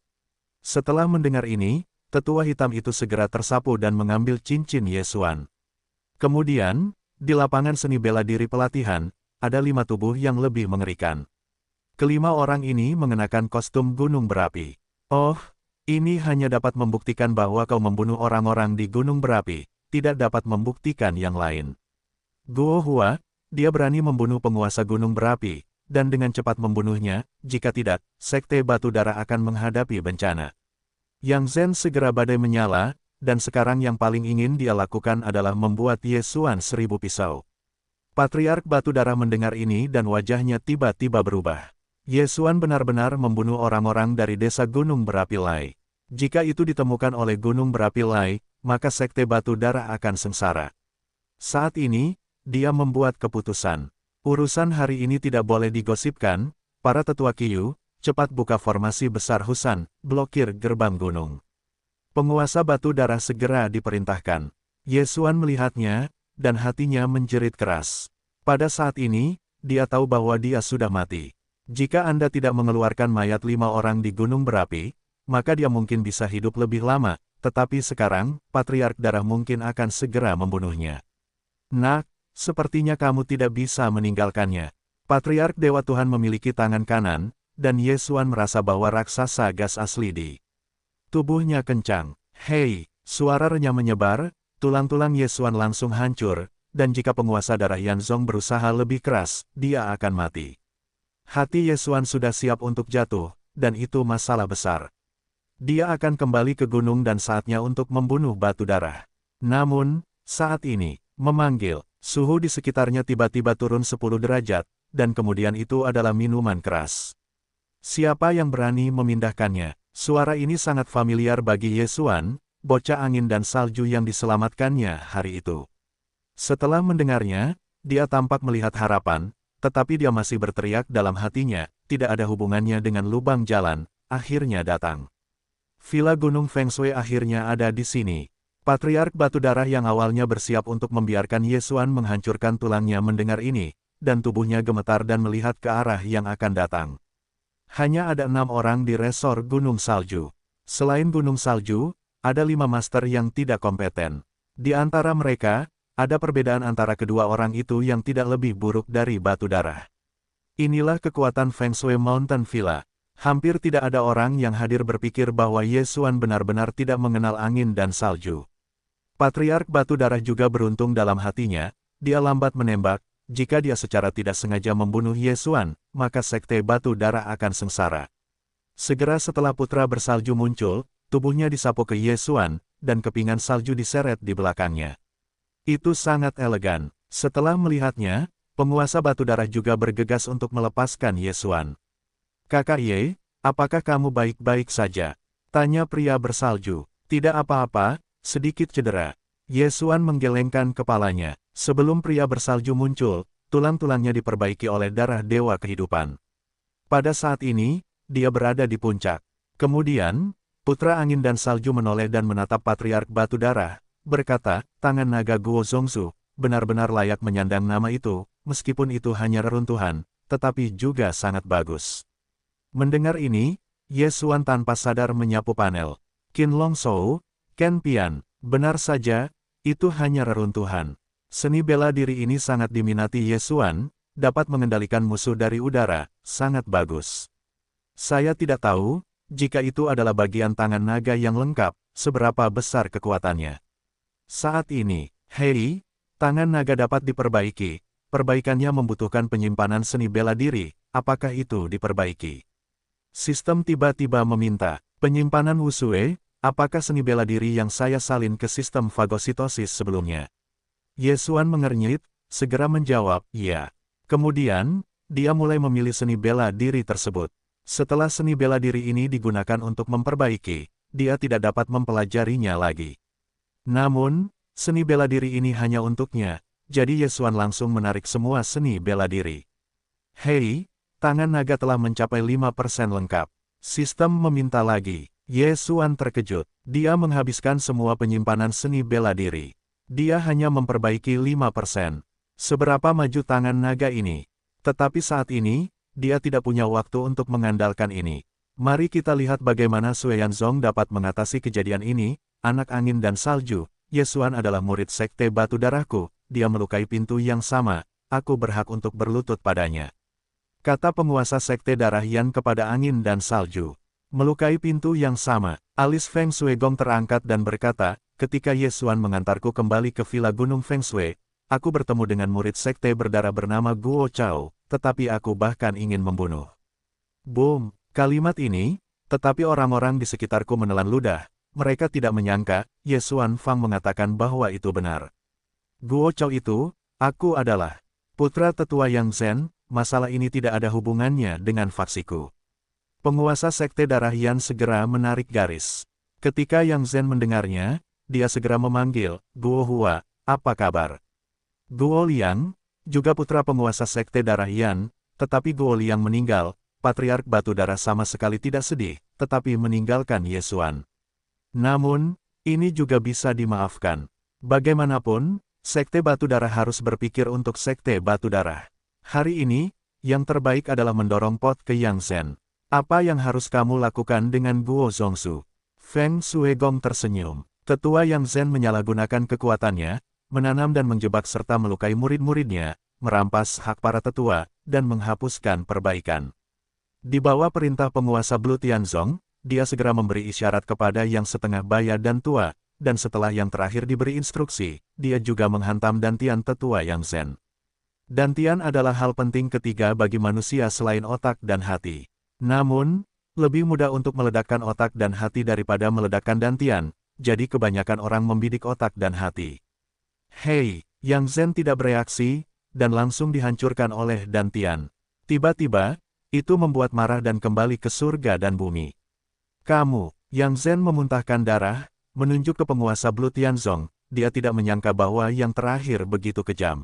Setelah mendengar ini, tetua hitam itu segera tersapu dan mengambil cincin Ye Xuan. Kemudian, di lapangan seni bela diri pelatihan, ada 5 tubuh yang lebih mengerikan. Kelima orang ini mengenakan kostum gunung berapi. Oh, ini hanya dapat membuktikan bahwa kau membunuh orang-orang di gunung berapi, tidak dapat membuktikan yang lain. Guo Hua, dia berani membunuh penguasa gunung berapi, dan dengan cepat membunuhnya, jika tidak, Sekte Batu Darah akan menghadapi bencana. Yang Zhen segera badai menyala, dan sekarang yang paling ingin dia lakukan adalah membuat Ye Xuan 1000 pisau. Patriark Batu Darah mendengar ini dan wajahnya tiba-tiba berubah. Ye Xuan benar-benar membunuh orang-orang dari desa Gunung Berapi Lai. Jika itu ditemukan oleh Gunung Berapi Lai, maka Sekte Batu Darah akan sengsara. Saat ini, dia membuat keputusan. Urusan hari ini tidak boleh digosipkan, para tetua Qiyu, cepat buka formasi besar Husan, blokir gerbang gunung. Penguasa batu darah segera diperintahkan. Ye Xuan melihatnya, dan hatinya menjerit keras. Pada saat ini, dia tahu bahwa dia sudah mati. Jika Anda tidak mengeluarkan mayat 5 orang di gunung berapi, maka dia mungkin bisa hidup lebih lama, tetapi sekarang, Patriark Darah mungkin akan segera membunuhnya. Nak, sepertinya kamu tidak bisa meninggalkannya. Patriark Dewa Tuhan memiliki tangan kanan, dan Ye Xuan merasa bahwa raksasa gas asli di tubuhnya kencang. Hei, suara renyah menyebar, tulang-tulang Ye Xuan langsung hancur, dan jika penguasa darah Yanzong berusaha lebih keras, dia akan mati. Hati Ye Xuan sudah siap untuk jatuh, dan itu masalah besar. Dia akan kembali ke gunung dan saatnya untuk membunuh batu darah. Namun, saat ini, memanggil, suhu di sekitarnya tiba-tiba turun 10 derajat, dan kemudian itu adalah minuman keras. Siapa yang berani memindahkannya? Suara ini sangat familiar bagi Ye Xuan, bocah angin dan salju yang diselamatkannya hari itu. Setelah mendengarnya, dia tampak melihat harapan, tetapi dia masih berteriak dalam hatinya, tidak ada hubungannya dengan lubang jalan, akhirnya datang. Villa Gunung Feng Shui akhirnya ada di sini. Patriark Batu Darah yang awalnya bersiap untuk membiarkan Ye Xuan menghancurkan tulangnya mendengar ini, dan tubuhnya gemetar dan melihat ke arah yang akan datang. Hanya ada 6 orang di resor Gunung Salju. Selain Gunung Salju, ada 5 master yang tidak kompeten. Di antara mereka, ada perbedaan antara kedua orang itu yang tidak lebih buruk dari batu darah. Inilah kekuatan Feng Shui Mountain Villa. Hampir tidak ada orang yang hadir berpikir bahwa Ye Xuan benar-benar tidak mengenal angin dan salju. Patriark Batu Darah juga beruntung dalam hatinya, dia lambat menembak, jika dia secara tidak sengaja membunuh Ye Xuan, maka Sekte Batu Darah akan sengsara. Segera setelah putra bersalju muncul, tubuhnya disapu ke Ye Xuan, dan kepingan salju diseret di belakangnya. Itu sangat elegan. Setelah melihatnya, penguasa batu darah juga bergegas untuk melepaskan Ye Xuan. "Kakak Ye, apakah kamu baik-baik saja?" tanya pria bersalju. "Tidak apa-apa, sedikit cedera." Ye Xuan menggelengkan kepalanya. Sebelum pria bersalju muncul, tulang-tulangnya diperbaiki oleh darah dewa kehidupan. Pada saat ini, dia berada di puncak. Kemudian, putra angin dan salju menoleh dan menatap patriark batu darah, berkata, "Tangan naga Guo Zongsu, benar-benar layak menyandang nama itu, meskipun itu hanya reruntuhan, tetapi juga sangat bagus." Mendengar ini, Ye Xuan tanpa sadar menyapu panel. "Qin Long Shou, Ken Pian, benar saja, itu hanya reruntuhan. Seni bela diri ini sangat diminati Ye Xuan, dapat mengendalikan musuh dari udara, sangat bagus. Saya tidak tahu, jika itu adalah bagian tangan naga yang lengkap, seberapa besar kekuatannya. Saat ini, hei, tangan naga dapat diperbaiki, perbaikannya membutuhkan penyimpanan seni bela diri, apakah itu diperbaiki?" Sistem tiba-tiba meminta, "Penyimpanan Wusue, apakah seni bela diri yang saya salin ke sistem fagositosis sebelumnya?" Ye Xuan mengernyit, segera menjawab, "Iya." Kemudian, dia mulai memilih seni bela diri tersebut. Setelah seni bela diri ini digunakan untuk memperbaiki, dia tidak dapat mempelajarinya lagi. Namun, seni bela diri ini hanya untuknya, jadi Ye Xuan langsung menarik semua seni bela diri. "Hei, tangan naga telah mencapai 5% lengkap." Sistem meminta lagi. Ye Xuan terkejut. Dia menghabiskan semua penyimpanan seni bela diri. Dia hanya memperbaiki 5%. Seberapa maju tangan naga ini? Tetapi saat ini, dia tidak punya waktu untuk mengandalkan ini. Mari kita lihat bagaimana Sui Yanzong dapat mengatasi kejadian ini. Anak angin dan salju, Ye Xuan adalah murid Sekte Batu Darahku, dia melukai pintu yang sama, aku berhak untuk berlutut padanya. Kata penguasa Sekte Darah Yan kepada angin dan salju. Melukai pintu yang sama, alis Feng Shui Gong terangkat dan berkata, "Ketika Ye Xuan mengantarku kembali ke Villa Gunung Feng Shui, aku bertemu dengan murid sekte berdarah bernama Guo Chao, tetapi aku bahkan ingin membunuh." Boom! Kalimat ini, tetapi orang-orang di sekitarku menelan ludah, mereka tidak menyangka, Ye Xuan Fang mengatakan bahwa itu benar. "Guo Chao itu, aku adalah putra tetua Yang Zhen, masalah ini tidak ada hubungannya dengan faksiku." Penguasa Sekte Darah Yan segera menarik garis. Ketika Yang Zhen mendengarnya, dia segera memanggil, "Guo Hua, apa kabar?" Guo Liang, juga putra penguasa Sekte Darah Yan, tetapi Guo Liang meninggal, Patriark Batu Darah sama sekali tidak sedih, tetapi meninggalkan Ye Xuan. Namun, ini juga bisa dimaafkan. Bagaimanapun, Sekte Batu Darah harus berpikir untuk Sekte Batu Darah. Hari ini, yang terbaik adalah mendorong pot ke Yang Zhen. "Apa yang harus kamu lakukan dengan Guo Zongsu?" Feng Shui Gong tersenyum. Tetua Yang Zhen menyalahgunakan kekuatannya, menanam dan menjebak serta melukai murid-muridnya, merampas hak para tetua, dan menghapuskan perbaikan. Di bawah perintah penguasa Blue Tianzong, dia segera memberi isyarat kepada yang setengah baya dan tua, dan setelah yang terakhir diberi instruksi, dia juga menghantam dantian tetua Yang Zhen. Dantian adalah hal penting ketiga bagi manusia selain otak dan hati. Namun, lebih mudah untuk meledakkan otak dan hati daripada meledakkan dantian, jadi kebanyakan orang membidik otak dan hati. "Hei!" Yang Zhen tidak bereaksi, dan langsung dihancurkan oleh dantian. Tiba-tiba, itu membuat marah dan kembali ke surga dan bumi. "Kamu!" Yang Zhen memuntahkan darah, menunjuk ke penguasa Blue Tianzong, dia tidak menyangka bahwa yang terakhir begitu kejam.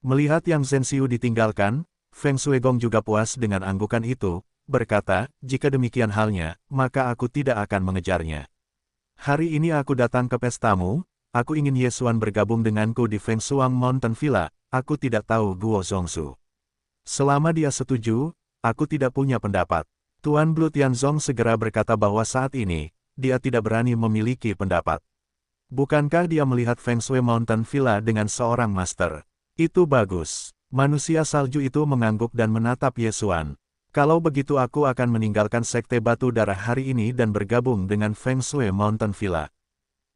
Melihat Yang Zhen Xiu ditinggalkan, Feng Shui Gong juga puas dengan anggukan itu, berkata, "Jika demikian halnya, maka aku tidak akan mengejarnya. Hari ini aku datang ke pestamu, aku ingin Ye Xuan bergabung denganku di Feng Shuang Mountain Villa, aku tidak tahu Guo Zongsu. Selama dia setuju, aku tidak punya pendapat." Tuan Blue Tianzong segera berkata bahwa saat ini, dia tidak berani memiliki pendapat. Bukankah dia melihat Feng Shui Mountain Villa dengan seorang master? Itu bagus. Manusia salju itu mengangguk dan menatap Ye Xuan. "Kalau begitu aku akan meninggalkan Sekte Batu Darah hari ini dan bergabung dengan Feng Shui Mountain Villa."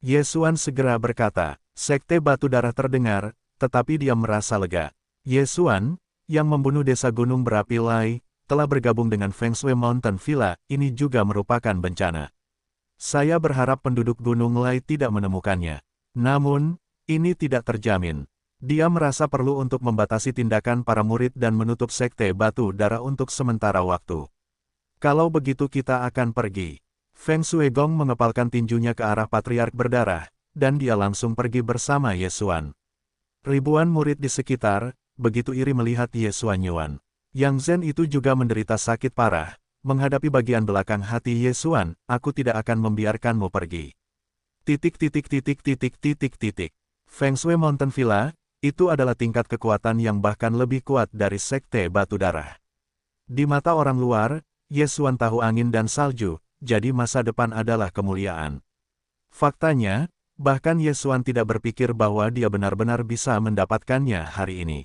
Ye Xuan segera berkata, Sekte Batu Darah terdengar, tetapi dia merasa lega. Ye Xuan, yang membunuh desa gunung berapi Lai, telah bergabung dengan Feng Shui Mountain Villa, ini juga merupakan bencana. Saya berharap penduduk Gunung Lai tidak menemukannya. Namun, ini tidak terjamin. Dia merasa perlu untuk membatasi tindakan para murid dan menutup sekte batu darah untuk sementara waktu. Kalau begitu kita akan pergi. Feng Shuigong mengepalkan tinjunya ke arah Patriark berdarah, dan dia langsung pergi bersama Ye Xuan. Ribuan murid di sekitar, begitu iri melihat Ye Xuan Yuan. Yang Zhen itu juga menderita sakit parah. Menghadapi bagian belakang hati Ye Xuan, aku tidak akan membiarkanmu pergi. Feng Shui Mountain Villa, itu adalah tingkat kekuatan yang bahkan lebih kuat dari sekte batu darah. Di mata orang luar, Ye Xuan tahu angin dan salju, jadi masa depan adalah kemuliaan. Faktanya, bahkan Ye Xuan tidak berpikir bahwa dia benar-benar bisa mendapatkannya hari ini.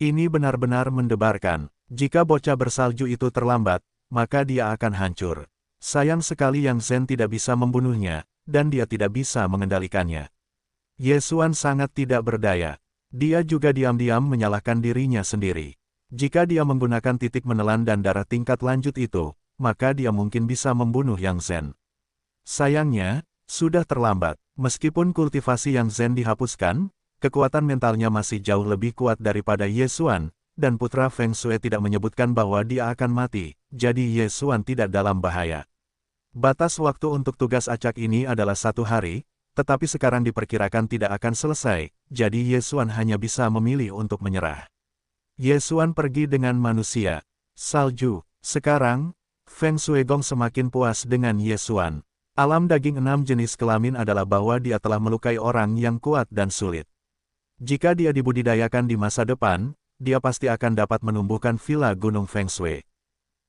Ini benar-benar mendebarkan. Jika bocah bersalju itu terlambat, maka dia akan hancur. Sayang sekali Yang Zhen tidak bisa membunuhnya, dan dia tidak bisa mengendalikannya. Ye Xuan sangat tidak berdaya. Dia juga diam-diam menyalahkan dirinya sendiri. Jika dia menggunakan titik menelan dan darah tingkat lanjut itu, maka dia mungkin bisa membunuh Yang Zhen. Sayangnya, sudah terlambat. Meskipun kultivasi Yang Zhen dihapuskan, kekuatan mentalnya masih jauh lebih kuat daripada Ye Xuan, dan putra Feng Shui tidak menyebutkan bahwa dia akan mati, jadi Ye Xuan tidak dalam bahaya. Batas waktu untuk tugas acak ini adalah 1 hari, tetapi sekarang diperkirakan tidak akan selesai, jadi Ye Xuan hanya bisa memilih untuk menyerah. Ye Xuan pergi dengan manusia. Salju. Sekarang, Feng Shuigong semakin puas dengan Ye Xuan. Alam daging 6 jenis kelamin adalah bahwa dia telah melukai orang yang kuat dan sulit. Jika dia dibudidayakan di masa depan, dia pasti akan dapat menumbuhkan villa Gunung Feng Shui.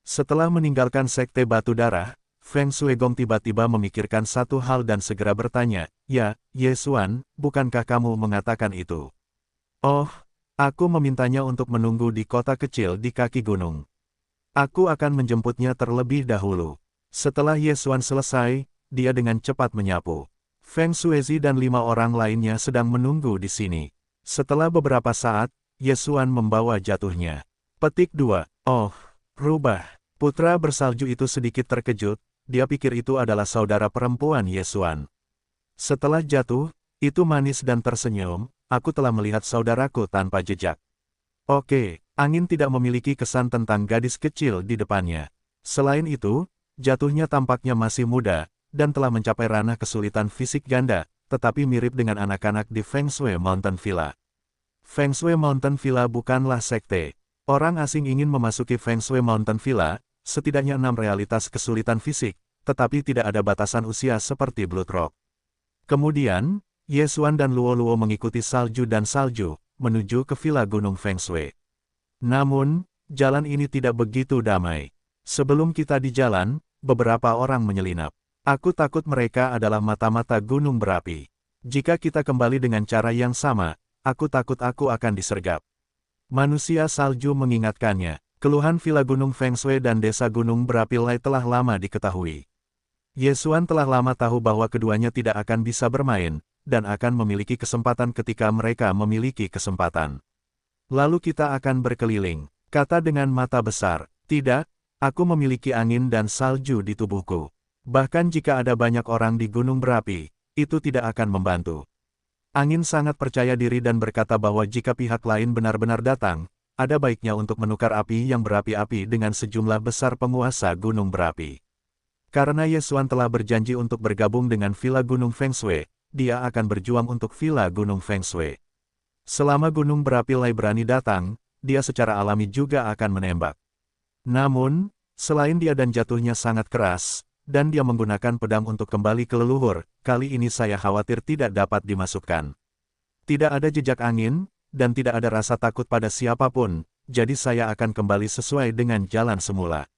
Setelah meninggalkan sekte batu darah, Feng Shuigong tiba-tiba memikirkan satu hal dan segera bertanya, "Ya, Ye Xuan, bukankah kamu mengatakan itu?" "Oh, aku memintanya untuk menunggu di kota kecil di kaki gunung. Aku akan menjemputnya terlebih dahulu." Setelah Ye Xuan selesai, dia dengan cepat menyapu. Feng Shuizi dan 5 orang lainnya sedang menunggu di sini. Setelah beberapa saat, Ye Xuan membawa jatuhnya. Petik 2. Oh, rubah. Putra bersalju itu sedikit terkejut, dia pikir itu adalah saudara perempuan Ye Xuan. Setelah jatuh, itu manis dan tersenyum, aku telah melihat saudaraku tanpa jejak. Oke, angin tidak memiliki kesan tentang gadis kecil di depannya. Selain itu, jatuhnya tampaknya masih muda, dan telah mencapai ranah kesulitan fisik ganda, tetapi mirip dengan anak-anak di Feng Shui Mountain Villa. Feng Shui Mountain Villa bukanlah sekte. Orang asing ingin memasuki Feng Shui Mountain Villa, setidaknya 6 realitas kesulitan fisik, tetapi tidak ada batasan usia seperti Blood Rock. Kemudian, Ye Xuan dan Luo Luo mengikuti salju dan salju, menuju ke Villa Gunung Feng Shui. Namun, jalan ini tidak begitu damai. Sebelum kita di jalan, beberapa orang menyelinap. Aku takut mereka adalah mata-mata gunung berapi. Jika kita kembali dengan cara yang sama, aku takut aku akan disergap. Manusia salju mengingatkannya. Keluhan Villa Gunung Feng Shui dan Desa Gunung Berapi Lai telah lama diketahui. Ye Xuan telah lama tahu bahwa keduanya tidak akan bisa bermain, dan akan memiliki kesempatan ketika mereka memiliki kesempatan. Lalu kita akan berkeliling, kata dengan mata besar. Tidak, aku memiliki angin dan salju di tubuhku. Bahkan jika ada banyak orang di gunung berapi, itu tidak akan membantu. Angin sangat percaya diri dan berkata bahwa jika pihak lain benar-benar datang, ada baiknya untuk menukar api yang berapi-api dengan sejumlah besar penguasa gunung berapi. Karena Ye Xuan telah berjanji untuk bergabung dengan Villa Gunung Feng Shui, dia akan berjuang untuk Villa Gunung Feng Shui. Selama gunung berapi Lai berani datang, dia secara alami juga akan menembak. Namun, selain dia dan jatuhnya sangat keras, dan dia menggunakan pedang untuk kembali ke leluhur, kali ini saya khawatir tidak dapat dimasukkan. Tidak ada jejak angin, dan tidak ada rasa takut pada siapapun, jadi saya akan kembali sesuai dengan jalan semula.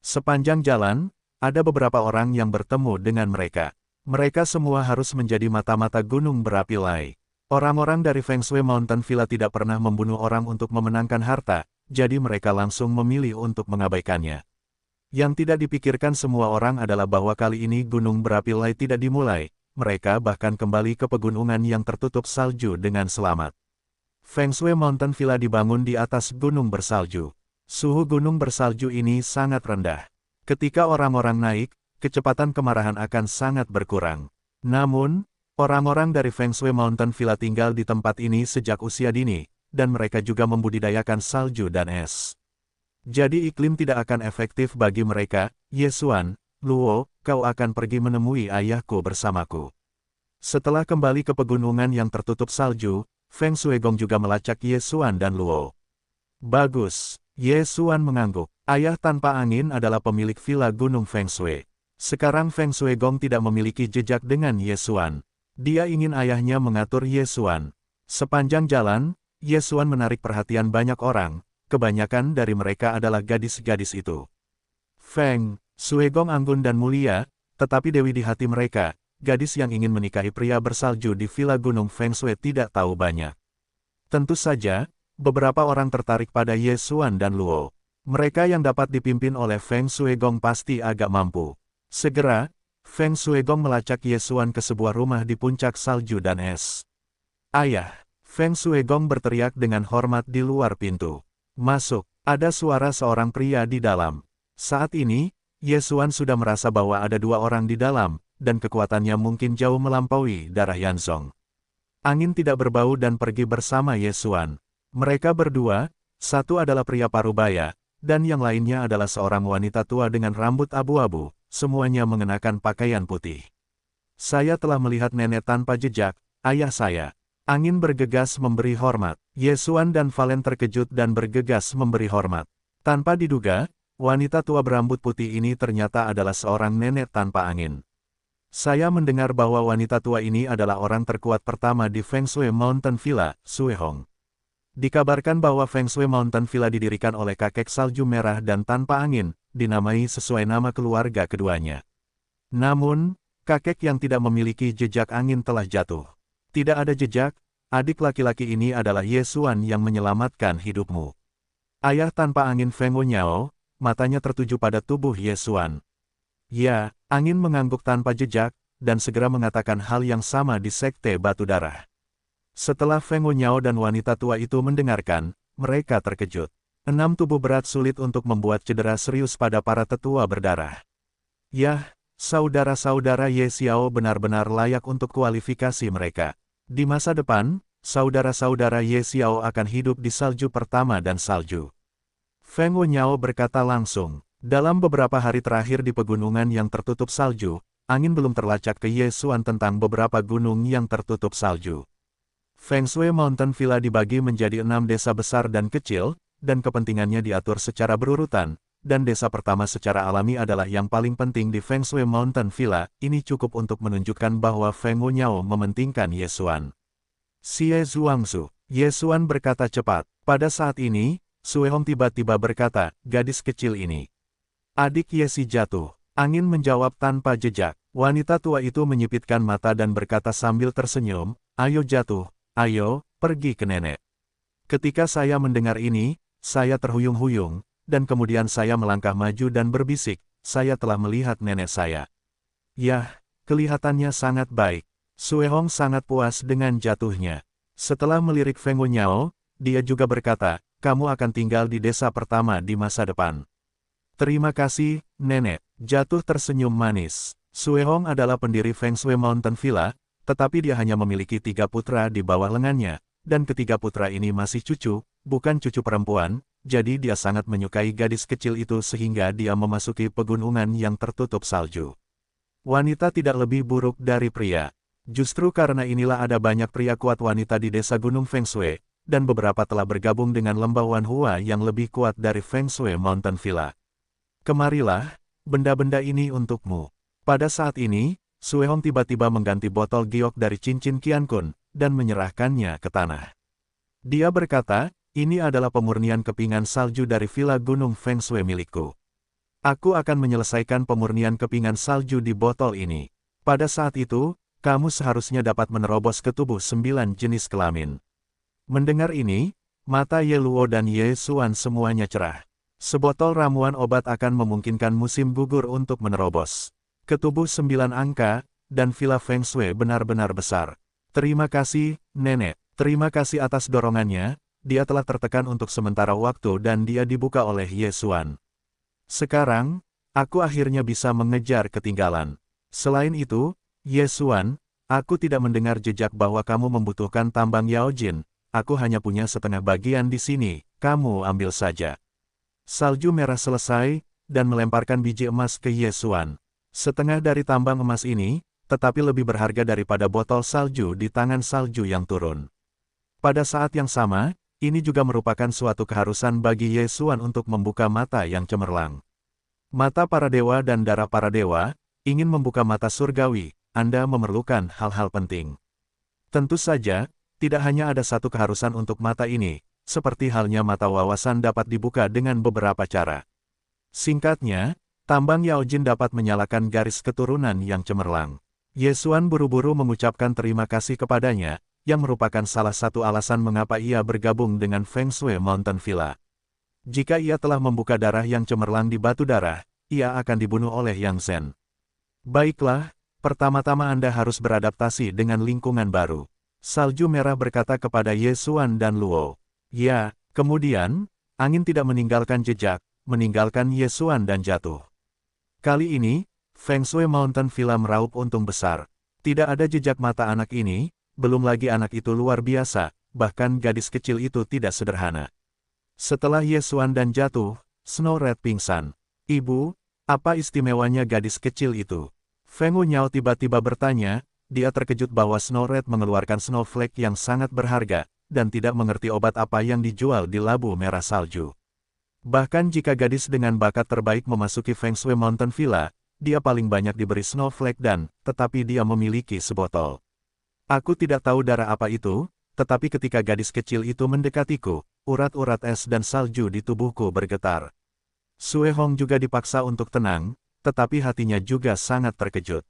Sepanjang jalan, ada beberapa orang yang bertemu dengan mereka. Mereka semua harus menjadi mata-mata gunung berapi Lai. Orang-orang dari Feng Shui Mountain Villa tidak pernah membunuh orang untuk memenangkan harta, jadi mereka langsung memilih untuk mengabaikannya. Yang tidak dipikirkan semua orang adalah bahwa kali ini gunung berapi Lai tidak dimulai, mereka bahkan kembali ke pegunungan yang tertutup salju dengan selamat. Feng Shui Mountain Villa dibangun di atas gunung bersalju. Suhu gunung bersalju ini sangat rendah. Ketika orang-orang naik, kecepatan kemarahan akan sangat berkurang. Namun, orang-orang dari Feng Shui Mountain Villa tinggal di tempat ini sejak usia dini, dan mereka juga membudidayakan salju dan es. Jadi iklim tidak akan efektif bagi mereka. Ye Xuan, Luo, kau akan pergi menemui ayahku bersamaku. Setelah kembali ke pegunungan yang tertutup salju, Feng Shuigong juga melacak Ye Xuan dan Luo. Bagus, Ye Xuan mengangguk. Ayah tanpa angin adalah pemilik villa Gunung Feng Shui. Sekarang Feng Shuigong tidak memiliki jejak dengan Ye Xuan. Dia ingin ayahnya mengatur Ye Xuan. Sepanjang jalan, Ye Xuan menarik perhatian banyak orang. Kebanyakan dari mereka adalah gadis-gadis itu. Feng Shuigong anggun dan mulia, tetapi dewi di hati mereka, gadis yang ingin menikahi pria bersalju di villa Gunung Feng Shui tidak tahu banyak. Tentu saja, beberapa orang tertarik pada Ye Xuan dan Luo. Mereka yang dapat dipimpin oleh Feng Shuigong pasti agak mampu. Segera, Feng Shuigong melacak Ye Xuan ke sebuah rumah di puncak salju dan es. Ayah, Feng Shuigong berteriak dengan hormat di luar pintu. Masuk, ada suara seorang pria di dalam. Saat ini, Ye Xuan sudah merasa bahwa ada dua orang di dalam, dan kekuatannya mungkin jauh melampaui darah Yanzong. Angin tidak berbau dan pergi bersama Ye Xuan. Mereka berdua, satu adalah pria parubaya, dan yang lainnya adalah seorang wanita tua dengan rambut abu-abu, semuanya mengenakan pakaian putih. Saya telah melihat nenek tanpa jejak, ayah saya. Angin bergegas memberi hormat. Ye Xuan dan Valen terkejut dan bergegas memberi hormat. Tanpa diduga, wanita tua berambut putih ini ternyata adalah seorang nenek tanpa angin. Saya mendengar bahwa wanita tua ini adalah orang terkuat pertama di Feng Shui Mountain Villa, Sui Hong. Dikabarkan bahwa Feng Shui Mountain Villa didirikan oleh kakek salju merah dan tanpa angin, dinamai sesuai nama keluarga keduanya. Namun, kakek yang tidak memiliki jejak angin telah jatuh. Tidak ada jejak, adik laki-laki ini adalah Ye Xuan yang menyelamatkan hidupmu. Ayah tanpa angin Feng Wunyao, matanya tertuju pada tubuh Ye Xuan. Ya, angin mengangguk tanpa jejak, dan segera mengatakan hal yang sama di Sekte Batu Darah. Setelah Feng Wunyao dan wanita tua itu mendengarkan, mereka terkejut. 6 tubuh berat sulit untuk membuat cedera serius pada para tetua berdarah. Yah, saudara-saudara Ye Xiao benar-benar layak untuk kualifikasi mereka. Di masa depan, saudara-saudara Ye Xiao akan hidup di salju pertama dan salju. Feng Wunyao berkata langsung. Dalam beberapa hari terakhir di pegunungan yang tertutup salju, angin belum terlacak ke Ye Xuan tentang beberapa gunung yang tertutup salju. Feng Shui Mountain Villa dibagi menjadi 6 desa besar dan kecil, dan kepentingannya diatur secara berurutan, dan desa pertama secara alami adalah yang paling penting di Feng Shui Mountain Villa. Ini cukup untuk menunjukkan bahwa Feng Wunyao mementingkan Ye Xuan. Xie Zhuangzu, Ye Xuan berkata cepat. Pada saat ini, Sui Hong tiba-tiba berkata, gadis kecil ini. Adik Ye Si jatuh. Angin menjawab tanpa jejak. Wanita tua itu menyipitkan mata dan berkata sambil tersenyum, ayo jatuh. Ayo, pergi ke nenek. Ketika saya mendengar ini, saya terhuyung-huyung, dan kemudian saya melangkah maju dan berbisik, saya telah melihat nenek saya. Yah, kelihatannya sangat baik. Sui Hong sangat puas dengan jatuhnya. Setelah melirik Feng Wunyao, dia juga berkata, kamu akan tinggal di desa pertama di masa depan. Terima kasih, nenek. Jatuh tersenyum manis. Sui Hong adalah pendiri Feng Shui Mountain Villa, tetapi dia hanya memiliki 3 putra di bawah lengannya, dan ketiga putra ini masih cucu, bukan cucu perempuan, jadi dia sangat menyukai gadis kecil itu sehingga dia memasuki pegunungan yang tertutup salju. Wanita tidak lebih buruk dari pria. Justru karena inilah ada banyak pria kuat wanita di desa Gunung Feng Shui, dan beberapa telah bergabung dengan lembah Wanhua yang lebih kuat dari Feng Shui Mountain Villa. Kemarilah, benda-benda ini untukmu. Pada saat ini, Sui Hong tiba-tiba mengganti botol giok dari cincin Qian Kun, dan menyerahkannya ke tanah. Dia berkata, ini adalah pemurnian kepingan salju dari Villa Gunung Feng Shui milikku. Aku akan menyelesaikan pemurnian kepingan salju di botol ini. Pada saat itu, kamu seharusnya dapat menerobos ke tubuh 9 jenis kelamin. Mendengar ini, mata Ye Luo dan Ye Xuan semuanya cerah. Sebotol ramuan obat akan memungkinkan musim gugur untuk menerobos ke tubuh 9 angka, dan Villa Feng Shui benar-benar besar. Terima kasih, nenek. Terima kasih atas dorongannya, dia telah tertekan untuk sementara waktu dan dia dibuka oleh Ye Xuan. Sekarang, aku akhirnya bisa mengejar ketinggalan. Selain itu, Ye Xuan, aku tidak mendengar jejak bahwa kamu membutuhkan tambang Yao Jin. Aku hanya punya setengah bagian di sini, kamu ambil saja. Salju merah selesai, dan melemparkan biji emas ke Ye Xuan. Setengah dari tambang emas ini, tetapi lebih berharga daripada botol salju di tangan salju yang turun. Pada saat yang sama, ini juga merupakan suatu keharusan bagi Ye Xuan untuk membuka mata yang cemerlang. Mata para dewa dan darah para dewa, ingin membuka mata surgawi, Anda memerlukan hal-hal penting. Tentu saja, tidak hanya ada satu keharusan untuk mata ini, seperti halnya mata wawasan dapat dibuka dengan beberapa cara. Singkatnya, tambang Yao Jin dapat menyalakan garis keturunan yang cemerlang. Ye Xuan buru-buru mengucapkan terima kasih kepadanya, yang merupakan salah satu alasan mengapa ia bergabung dengan Feng Shui Mountain Villa. Jika ia telah membuka darah yang cemerlang di batu darah, ia akan dibunuh oleh Yang Zhen. Baiklah, pertama-tama Anda harus beradaptasi dengan lingkungan baru. Salju merah berkata kepada Ye Xuan dan Luo. Ya, kemudian, angin tidak meninggalkan jejak, meninggalkan Ye Xuan dan jatuh. Kali ini, Feng Shui Mountain Villa meraup untung besar. Tidak ada jejak mata anak ini, belum lagi anak itu luar biasa, bahkan gadis kecil itu tidak sederhana. Setelah Ye Xuan dan jatuh, Snow Red pingsan. Ibu, apa istimewanya gadis kecil itu? Feng Wunyao tiba-tiba bertanya, dia terkejut bahwa Snow Red mengeluarkan snowflake yang sangat berharga, dan tidak mengerti obat apa yang dijual di labu merah salju. Bahkan jika gadis dengan bakat terbaik memasuki Feng Shui Mountain Villa, dia paling banyak diberi snowflake tetapi dia memiliki sebotol. Aku tidak tahu darah apa itu, tetapi ketika gadis kecil itu mendekatiku, urat-urat es dan salju di tubuhku bergetar. Sue Hong juga dipaksa untuk tenang, tetapi hatinya juga sangat terkejut.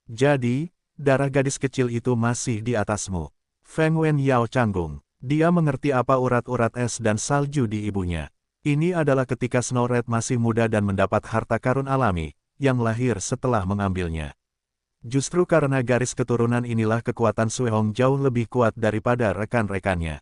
Jadi, darah gadis kecil itu masih di atasmu. Feng Wen Yao canggung. Dia mengerti apa urat-urat es dan salju di ibunya. Ini adalah ketika Snow Red masih muda dan mendapat harta karun alami, yang lahir setelah mengambilnya. Justru karena garis keturunan inilah kekuatan Sue Hong jauh lebih kuat daripada rekan-rekannya.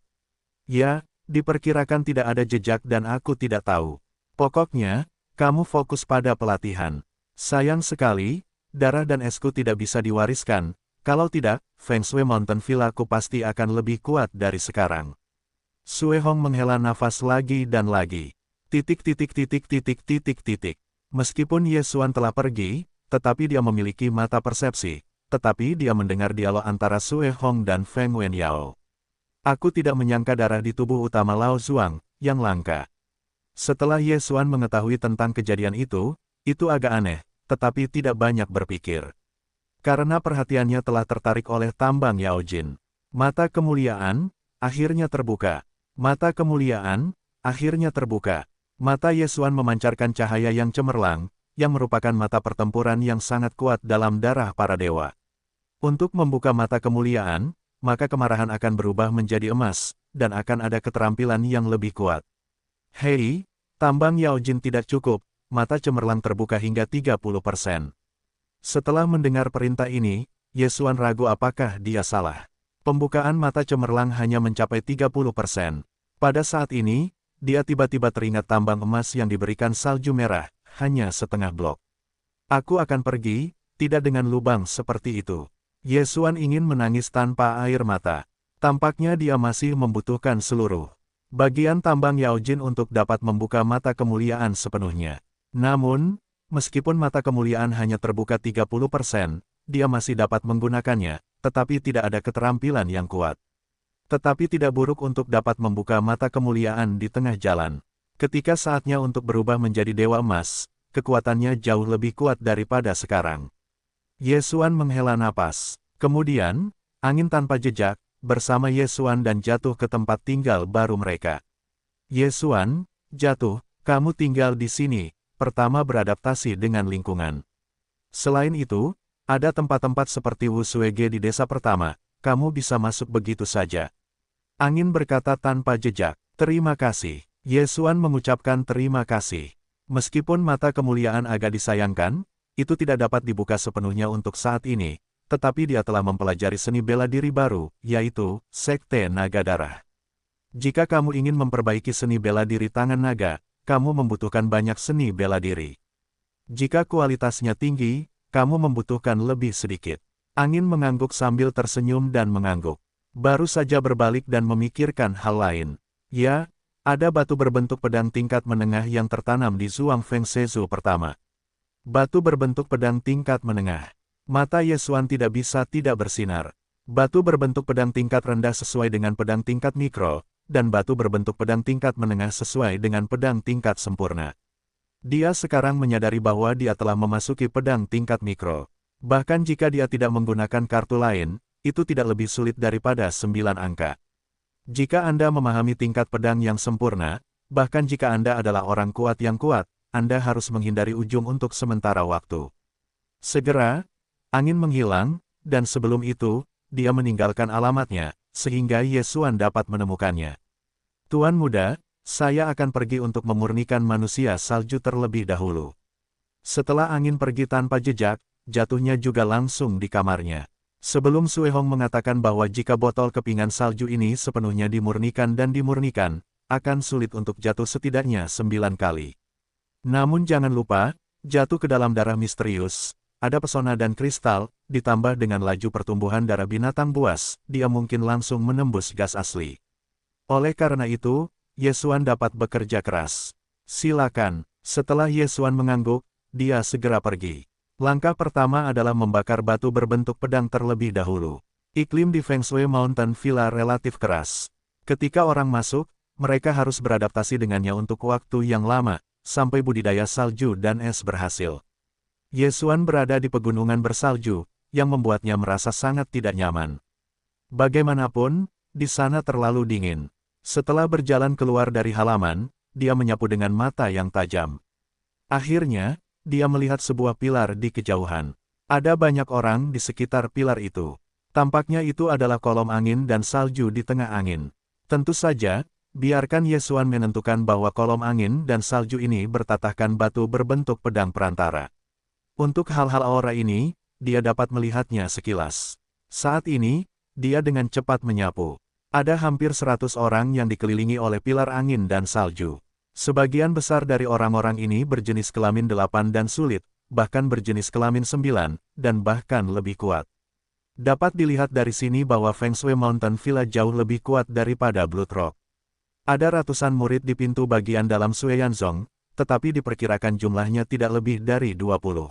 Ya, diperkirakan tidak ada jejak dan aku tidak tahu. Pokoknya, kamu fokus pada pelatihan. Sayang sekali, darah dan esku tidak bisa diwariskan, kalau tidak, Feng Shui Mountain Villa ku pasti akan lebih kuat dari sekarang. Sue Hong menghela nafas lagi dan lagi. Meskipun Ye Xuan telah pergi, tetapi dia memiliki mata persepsi, tetapi dia mendengar dialog antara Sue Hong dan Feng Wen Yao. Aku tidak menyangka darah di tubuh utama Lao Zuang, yang langka. Setelah Ye Xuan mengetahui tentang kejadian itu agak aneh, tetapi tidak banyak berpikir. Karena perhatiannya telah tertarik oleh tambang Yao Jin. Mata kemuliaan, akhirnya terbuka. Mata kemuliaan, akhirnya terbuka. Mata Ye Xuan memancarkan cahaya yang cemerlang, yang merupakan mata pertempuran yang sangat kuat dalam darah para dewa. Untuk membuka mata kemuliaan, maka kemarahan akan berubah menjadi emas, dan akan ada keterampilan yang lebih kuat. Hei, tambang Yao Jin tidak cukup, mata cemerlang terbuka hingga 30%. Setelah mendengar perintah ini, Ye Xuan ragu apakah dia salah. Pembukaan mata cemerlang hanya mencapai 30%. Pada saat ini, dia tiba-tiba teringat tambang emas yang diberikan salju merah, hanya setengah blok. Aku akan pergi, tidak dengan lubang seperti itu. Ye Xuan ingin menangis tanpa air mata. Tampaknya dia masih membutuhkan seluruh bagian tambang Yao Jin untuk dapat membuka mata kemuliaan sepenuhnya. Namun, meskipun mata kemuliaan hanya terbuka 30%, dia masih dapat menggunakannya, tetapi tidak ada keterampilan yang kuat. Tetapi tidak buruk untuk dapat membuka mata kemuliaan di tengah jalan. Ketika saatnya untuk berubah menjadi dewa emas, kekuatannya jauh lebih kuat daripada sekarang. Ye Xuan menghela napas. Kemudian, angin tanpa jejak, bersama Ye Xuan dan jatuh ke tempat tinggal baru mereka. Ye Xuan, jatuh, kamu tinggal di sini, pertama beradaptasi dengan lingkungan. Selain itu, ada tempat-tempat seperti Wu Suege di desa pertama, kamu bisa masuk begitu saja. Angin berkata tanpa jejak, terima kasih. Ye Xuan mengucapkan terima kasih. Meskipun mata kemuliaan agak disayangkan, itu tidak dapat dibuka sepenuhnya untuk saat ini, tetapi dia telah mempelajari seni bela diri baru, yaitu Sekte Naga Darah. Jika kamu ingin memperbaiki seni bela diri tangan naga, kamu membutuhkan banyak seni bela diri. Jika kualitasnya tinggi, kamu membutuhkan lebih sedikit. Angin mengangguk sambil tersenyum dan mengangguk. Baru saja berbalik dan memikirkan hal lain. Ya, ada batu berbentuk pedang tingkat menengah yang tertanam di Zhuang Feng Shizhu pertama. Batu berbentuk pedang tingkat menengah. Mata Ye Xuan tidak bisa tidak bersinar. Batu berbentuk pedang tingkat rendah sesuai dengan pedang tingkat mikro, dan batu berbentuk pedang tingkat menengah sesuai dengan pedang tingkat sempurna. Dia sekarang menyadari bahwa dia telah memasuki pedang tingkat mikro. Bahkan jika dia tidak menggunakan kartu lain, itu tidak lebih sulit daripada 9 angka. Jika Anda memahami tingkat pedang yang sempurna, bahkan jika Anda adalah orang kuat yang kuat, Anda harus menghindari ujung untuk sementara waktu. Segera, angin menghilang, dan sebelum itu, dia meninggalkan alamatnya, sehingga Ye Xuan dapat menemukannya. Tuan muda, saya akan pergi untuk memurnikan manusia salju terlebih dahulu. Setelah angin pergi tanpa jejak, jatuhnya juga langsung di kamarnya. Sebelum Sue Hong mengatakan bahwa jika botol kepingan salju ini sepenuhnya dimurnikan dan dimurnikan, akan sulit untuk jatuh setidaknya 9 kali. Namun jangan lupa, jatuh ke dalam darah misterius, ada pesona dan kristal, ditambah dengan laju pertumbuhan darah binatang buas, dia mungkin langsung menembus gas asli. Oleh karena itu, Ye Xuan dapat bekerja keras. Silakan. Setelah Ye Xuan mengangguk, dia segera pergi. Langkah pertama adalah membakar batu berbentuk pedang terlebih dahulu. Iklim di Feng Shui Mountain Villa relatif keras. Ketika orang masuk, mereka harus beradaptasi dengannya untuk waktu yang lama, sampai budidaya salju dan es berhasil. Ye Xuan berada di pegunungan bersalju, yang membuatnya merasa sangat tidak nyaman. Bagaimanapun, di sana terlalu dingin. Setelah berjalan keluar dari halaman, dia menyapu dengan mata yang tajam. Akhirnya, dia melihat sebuah pilar di kejauhan. Ada banyak orang di sekitar pilar itu. Tampaknya itu adalah kolom angin dan salju di tengah angin. Tentu saja, biarkan Ye Xuan menentukan bahwa kolom angin dan salju ini bertatahkan batu berbentuk pedang perantara. Untuk hal-hal aura ini, dia dapat melihatnya sekilas. Saat ini, dia dengan cepat menyapu. Ada hampir 100 orang yang dikelilingi oleh pilar angin dan salju. Sebagian besar dari orang-orang ini berjenis kelamin 8 dan sulit, bahkan berjenis kelamin 9, dan bahkan lebih kuat. Dapat dilihat dari sini bahwa Feng Shui Mountain Villa jauh lebih kuat daripada Blood Rock. Ada ratusan murid di pintu bagian dalam Sueyanzong, tetapi diperkirakan jumlahnya tidak lebih dari 20.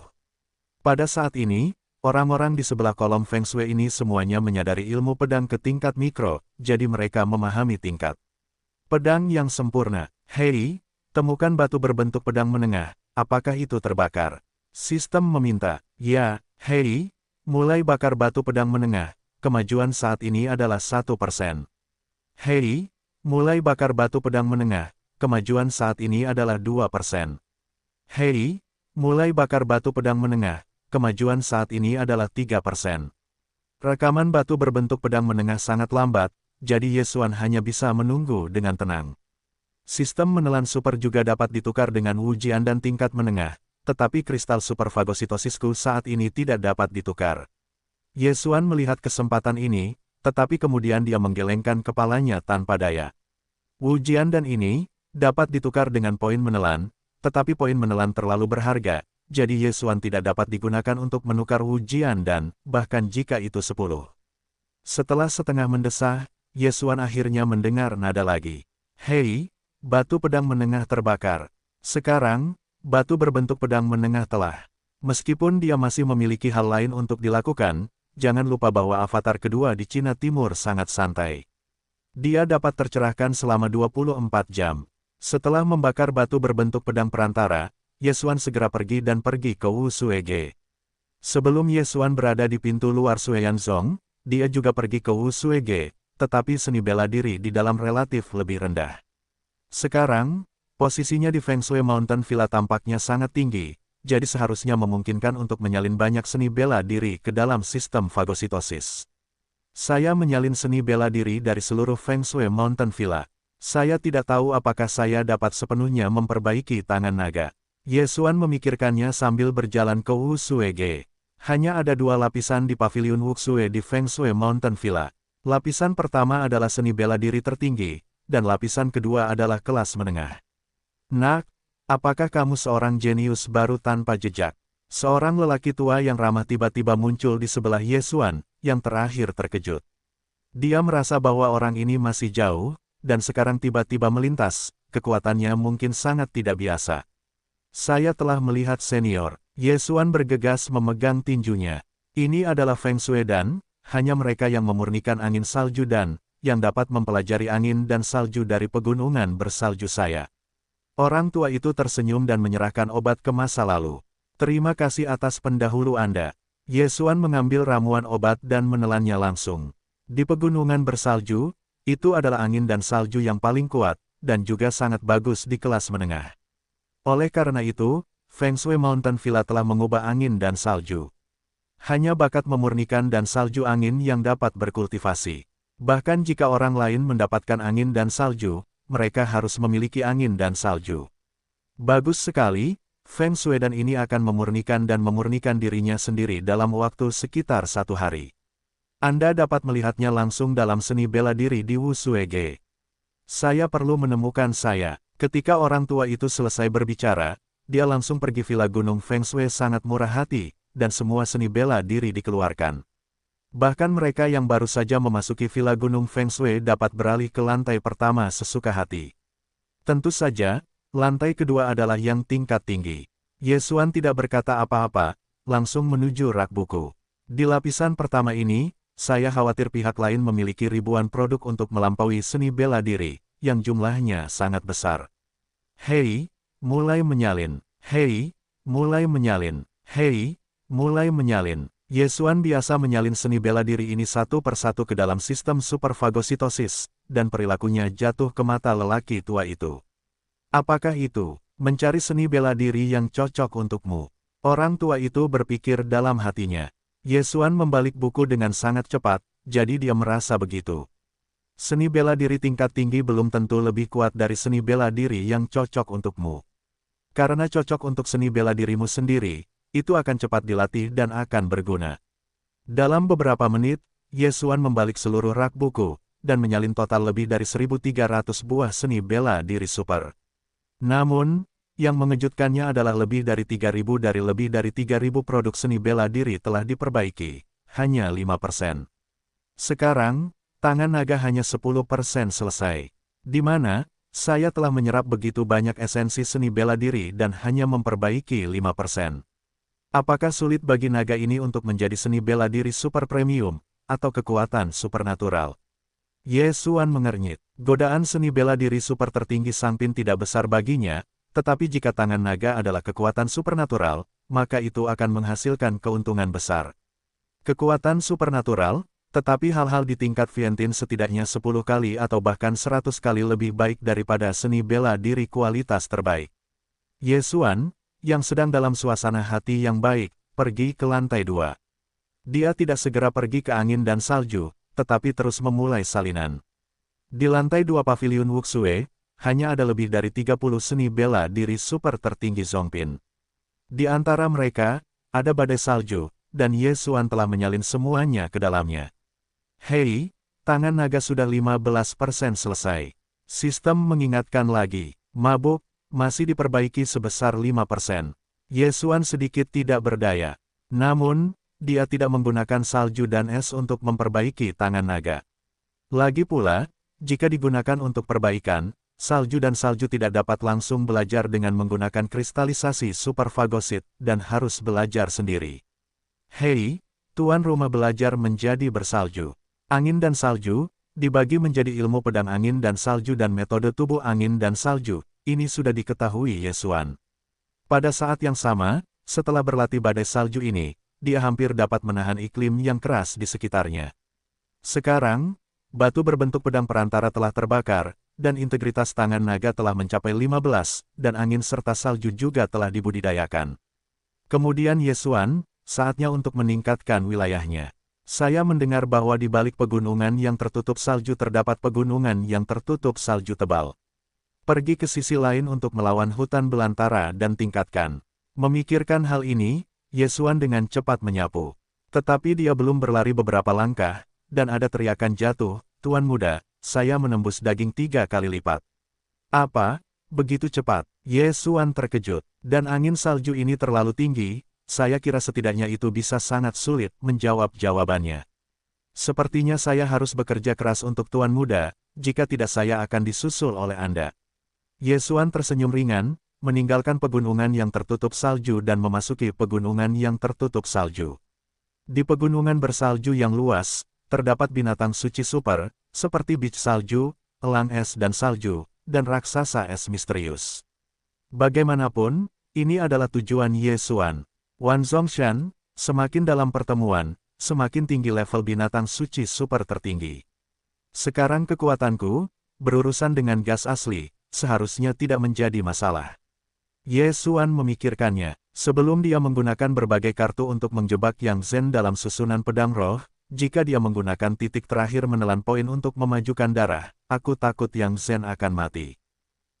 Pada saat ini, orang-orang di sebelah kolom Feng Shui ini semuanya menyadari ilmu pedang ke tingkat mikro, jadi mereka memahami tingkat pedang yang sempurna. Hei, temukan batu berbentuk pedang menengah, apakah itu terbakar? Sistem meminta, ya, hei, mulai bakar batu pedang menengah, kemajuan saat ini adalah 1%. Hei, mulai bakar batu pedang menengah, kemajuan saat ini adalah 2%. Hei, mulai bakar batu pedang menengah, kemajuan saat ini adalah 3%. Rekaman batu berbentuk pedang menengah sangat lambat, jadi Ye Xuan hanya bisa menunggu dengan tenang. Sistem menelan super juga dapat ditukar dengan wujian dan tingkat menengah, tetapi kristal super fagositosisku saat ini tidak dapat ditukar. Ye Xuan melihat kesempatan ini, tetapi kemudian dia menggelengkan kepalanya tanpa daya. Wujian dan ini dapat ditukar dengan poin menelan, tetapi poin menelan terlalu berharga, jadi Ye Xuan tidak dapat digunakan untuk menukar wujian dan, bahkan jika itu 10. Setelah setengah mendesah, Ye Xuan akhirnya mendengar nada lagi. Hei, batu pedang menengah terbakar. Sekarang, batu berbentuk pedang menengah telah. Meskipun dia masih memiliki hal lain untuk dilakukan, jangan lupa bahwa avatar kedua di Cina Timur sangat santai. Dia dapat tercerahkan selama 24 jam. Setelah membakar batu berbentuk pedang perantara, Ye Xuan segera pergi ke Wu Suege. Sebelum Ye Xuan berada di pintu luar Sueyanzong, dia juga pergi ke Wu Suege, tetapi seni bela diri di dalam relatif lebih rendah. Sekarang, posisinya di Feng Shui Mountain Villa tampaknya sangat tinggi, jadi seharusnya memungkinkan untuk menyalin banyak seni bela diri ke dalam sistem fagositosis. Saya menyalin seni bela diri dari seluruh Feng Shui Mountain Villa. Saya tidak tahu apakah saya dapat sepenuhnya memperbaiki tangan naga. Ye Xuan memikirkannya sambil berjalan ke Wu Suege. Hanya ada dua lapisan di pavilion Wuxue di Feng Shui Mountain Villa. Lapisan pertama adalah seni bela diri tertinggi, dan lapisan kedua adalah kelas menengah. Nak, apakah kamu seorang jenius baru tanpa jejak? Seorang lelaki tua yang ramah tiba-tiba muncul di sebelah Ye Xuan, yang terakhir terkejut. Dia merasa bahwa orang ini masih jauh, dan sekarang tiba-tiba melintas, kekuatannya mungkin sangat tidak biasa. Saya telah melihat senior. Ye Xuan bergegas memegang tinjunya. Ini adalah Feng Shui dan, hanya mereka yang memurnikan angin salju dan, yang dapat mempelajari angin dan salju dari pegunungan bersalju saya. Orang tua itu tersenyum dan menyerahkan obat ke masa lalu. Terima kasih atas pendahulu Anda. Ye Xuan mengambil ramuan obat dan menelannya langsung. Di pegunungan bersalju, itu adalah angin dan salju yang paling kuat, dan juga sangat bagus di kelas menengah. Oleh karena itu, Feng Shui Mountain Villa telah mengubah angin dan salju. Hanya bakat memurnikan dan salju angin yang dapat berkultivasi. Bahkan jika orang lain mendapatkan angin dan salju, mereka harus memiliki angin dan salju. Bagus sekali, Feng Shui dan ini akan memurnikan dan memurnikan dirinya sendiri dalam waktu sekitar 1 hari. Anda dapat melihatnya langsung dalam seni bela diri di Wusuege. Saya perlu menemukan saya. Ketika orang tua itu selesai berbicara, dia langsung pergi villa Gunung Feng Shui sangat murah hati, dan semua seni bela diri dikeluarkan. Bahkan mereka yang baru saja memasuki villa Gunung Feng Shui dapat beralih ke lantai pertama sesuka hati. Tentu saja, lantai kedua adalah yang tingkat tinggi. Ye Xuan tidak berkata apa-apa, langsung menuju rak buku. Di lapisan pertama ini, saya khawatir pihak lain memiliki ribuan produk untuk melampaui seni bela diri, yang jumlahnya sangat besar. Hei, mulai menyalin. Hei, mulai menyalin. Hei, mulai menyalin. Ye Xuan biasa menyalin seni bela diri ini satu persatu ke dalam sistem superfagositosis, dan perilakunya jatuh ke mata lelaki tua itu. Apakah itu, mencari seni bela diri yang cocok untukmu? Orang tua itu berpikir dalam hatinya. Ye Xuan membalik buku dengan sangat cepat, jadi dia merasa begitu. Seni bela diri tingkat tinggi belum tentu lebih kuat dari seni bela diri yang cocok untukmu. Karena cocok untuk seni bela dirimu sendiri, itu akan cepat dilatih dan akan berguna. Dalam beberapa menit, Ye Xuan membalik seluruh rak buku, dan menyalin total lebih dari 1.300 buah seni bela diri super. Namun, yang mengejutkannya adalah lebih dari 3.000 produk seni bela diri telah diperbaiki, hanya 5%. Sekarang, tangan naga hanya 10% selesai. Di mana, saya telah menyerap begitu banyak esensi seni bela diri dan hanya memperbaiki 5%. Apakah sulit bagi naga ini untuk menjadi seni bela diri super premium, atau kekuatan supernatural? Ye Xuan mengernyit. Godaan seni bela diri super tertinggi Sangpin tidak besar baginya, tetapi jika tangan naga adalah kekuatan supernatural, maka itu akan menghasilkan keuntungan besar. Kekuatan supernatural, tetapi hal-hal di tingkat Vientin setidaknya 10 kali atau bahkan 100 kali lebih baik daripada seni bela diri kualitas terbaik. Ye Xuan, yang sedang dalam suasana hati yang baik, pergi ke lantai 2. Dia tidak segera pergi ke angin dan salju, tetapi terus memulai salinan. Di lantai 2 pavilion Wuxue, hanya ada lebih dari 30 seni bela diri super tertinggi Zongpin. Di antara mereka, ada badai salju, dan Ye Xuan telah menyalin semuanya ke dalamnya. Hei, tangan naga sudah 15% selesai. Sistem mengingatkan lagi, mabuk, masih diperbaiki sebesar 5%. Ye Xuan sedikit tidak berdaya. Namun, dia tidak menggunakan salju dan es untuk memperbaiki tangan naga. Lagi pula, jika digunakan untuk perbaikan, salju dan salju tidak dapat langsung belajar dengan menggunakan kristalisasi superfagosit dan harus belajar sendiri. Hei, tuan rumah belajar menjadi bersalju. Angin dan salju, dibagi menjadi ilmu pedang angin dan salju dan metode tubuh angin dan salju, ini sudah diketahui Ye Xuan. Pada saat yang sama, setelah berlatih badai salju ini, dia hampir dapat menahan iklim yang keras di sekitarnya. Sekarang, batu berbentuk pedang perantara telah terbakar, dan integritas tangan naga telah mencapai 15, dan angin serta salju juga telah dibudidayakan. Kemudian Ye Xuan, saatnya untuk meningkatkan wilayahnya. Saya mendengar bahwa di balik pegunungan yang tertutup salju terdapat pegunungan yang tertutup salju tebal. Pergi ke sisi lain untuk melawan hutan belantara dan tingkatkan. Memikirkan hal ini, Yesuan dengan cepat menyapu. Tetapi dia belum berlari beberapa langkah, dan ada teriakan jatuh, "Tuan muda, saya menembus daging 3 kali lipat." "Apa? Begitu cepat?" Yesuan terkejut. "Dan angin salju ini terlalu tinggi, saya kira setidaknya itu bisa sangat sulit," menjawab jawabannya. "Sepertinya saya harus bekerja keras untuk Tuan muda, jika tidak saya akan disusul oleh Anda." Yesuan tersenyum ringan, meninggalkan pegunungan yang tertutup salju dan memasuki pegunungan yang tertutup salju. Di pegunungan bersalju yang luas, terdapat binatang suci super, seperti biji salju, elang es dan salju, dan raksasa es misterius. Bagaimanapun, ini adalah tujuan Yesuan. Wan Zongshan, semakin dalam pertemuan, semakin tinggi level binatang suci super tertinggi. Sekarang kekuatanku, berurusan dengan gas asli, seharusnya tidak menjadi masalah. Yesuan memikirkannya, sebelum dia menggunakan berbagai kartu untuk menjebak Yang Zhen dalam susunan pedang roh. Jika dia menggunakan titik terakhir menelan poin untuk memajukan darah, aku takut Yang Zhen akan mati.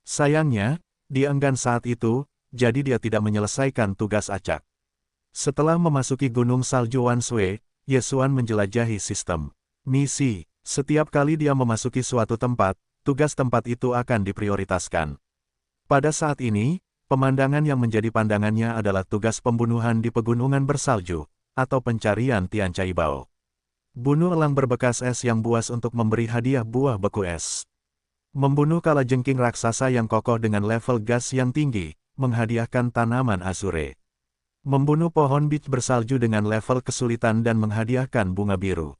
Sayangnya, dia enggan saat itu, jadi dia tidak menyelesaikan tugas acak. Setelah memasuki Gunung Salju Wanshui, Yesuan menjelajahi sistem misi. Setiap kali dia memasuki suatu tempat, tugas tempat itu akan diprioritaskan. Pada saat ini, pemandangan yang menjadi pandangannya adalah tugas pembunuhan di pegunungan bersalju, atau pencarian Tian Cai Bao. Bunuh elang berbekas es yang buas untuk memberi hadiah buah beku es. Membunuh kalajengking raksasa yang kokoh dengan level gas yang tinggi, menghadiahkan tanaman azure. Membunuh pohon bit bersalju dengan level kesulitan dan menghadiahkan bunga biru.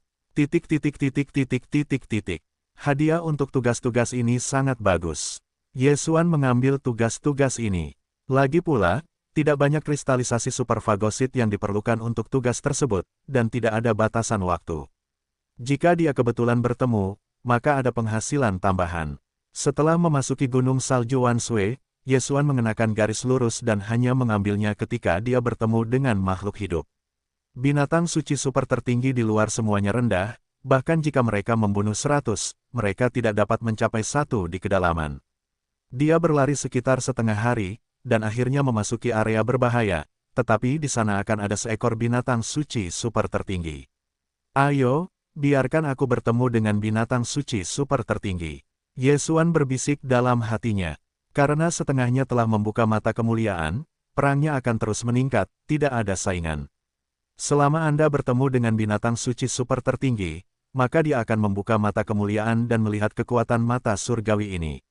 Hadiah untuk tugas-tugas ini sangat bagus. Yesuan mengambil tugas-tugas ini. Lagi pula, tidak banyak kristalisasi superfagosit yang diperlukan untuk tugas tersebut, dan tidak ada batasan waktu. Jika dia kebetulan bertemu, maka ada penghasilan tambahan. Setelah memasuki Gunung Salju Wanshui, Yesuan mengenakan garis lurus dan hanya mengambilnya ketika dia bertemu dengan makhluk hidup. Binatang suci super tertinggi di luar semuanya rendah, bahkan jika mereka membunuh 100, mereka tidak dapat mencapai 1 di kedalaman. Dia berlari sekitar setengah hari, dan akhirnya memasuki area berbahaya, tetapi di sana akan ada seekor binatang suci super tertinggi. "Ayo, biarkan aku bertemu dengan binatang suci super tertinggi." Yesuan berbisik dalam hatinya. Karena setengahnya telah membuka mata kemuliaan, perangnya akan terus meningkat, tidak ada saingan. Selama Anda bertemu dengan binatang suci super tertinggi, maka dia akan membuka mata kemuliaan dan melihat kekuatan mata surgawi ini.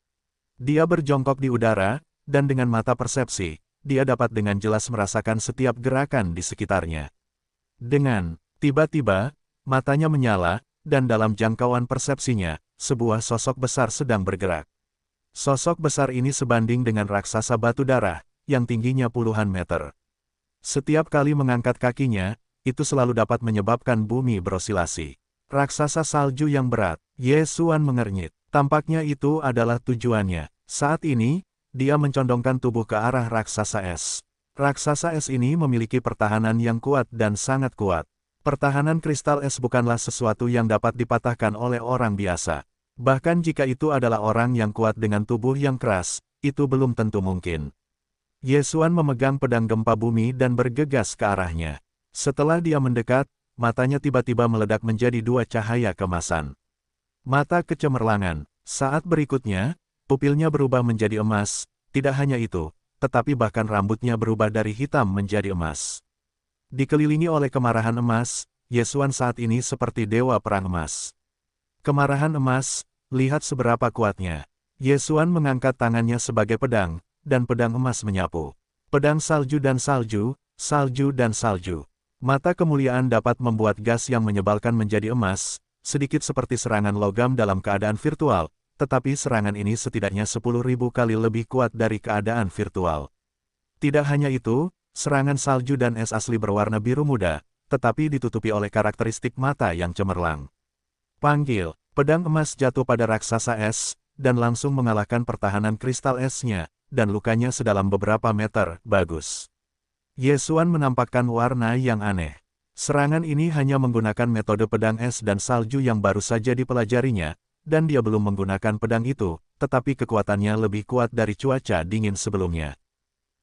Dia berjongkok di udara, dan dengan mata persepsi, dia dapat dengan jelas merasakan setiap gerakan di sekitarnya. Dengan tiba-tiba, matanya menyala, dan dalam jangkauan persepsinya, sebuah sosok besar sedang bergerak. Sosok besar ini sebanding dengan raksasa batu darah, yang tingginya puluhan meter. Setiap kali mengangkat kakinya, itu selalu dapat menyebabkan bumi berosilasi. Raksasa salju yang berat, Yesuan mengernyit. Tampaknya itu adalah tujuannya. Saat ini, dia mencondongkan tubuh ke arah raksasa es. Raksasa es ini memiliki pertahanan yang kuat dan sangat kuat. Pertahanan kristal es bukanlah sesuatu yang dapat dipatahkan oleh orang biasa. Bahkan jika itu adalah orang yang kuat dengan tubuh yang keras, itu belum tentu mungkin. Yesuan memegang pedang gempa bumi dan bergegas ke arahnya. Setelah dia mendekat, matanya tiba-tiba meledak menjadi 2 cahaya kemasan. Mata kecemerlangan. Saat berikutnya, pupilnya berubah menjadi emas. Tidak hanya itu, tetapi bahkan rambutnya berubah dari hitam menjadi emas. Dikelilingi oleh kemarahan emas, Yesuan saat ini seperti dewa perang emas. Kemarahan emas, lihat seberapa kuatnya. Yesuan mengangkat tangannya sebagai pedang, dan pedang emas menyapu. Pedang salju dan salju, salju dan salju. Mata kemuliaan dapat membuat gas yang menyebalkan menjadi emas, sedikit seperti serangan logam dalam keadaan virtual, tetapi serangan ini setidaknya 10.000 kali lebih kuat dari keadaan virtual. Tidak hanya itu, serangan salju dan es asli berwarna biru muda, tetapi ditutupi oleh karakteristik mata yang cemerlang. Panggil, pedang emas jatuh pada raksasa es, dan langsung mengalahkan pertahanan kristal esnya, dan lukanya sedalam beberapa meter. Bagus. Yesuan menampakkan warna yang aneh. Serangan ini hanya menggunakan metode pedang es dan salju yang baru saja dipelajarinya, dan dia belum menggunakan pedang itu, tetapi kekuatannya lebih kuat dari cuaca dingin sebelumnya.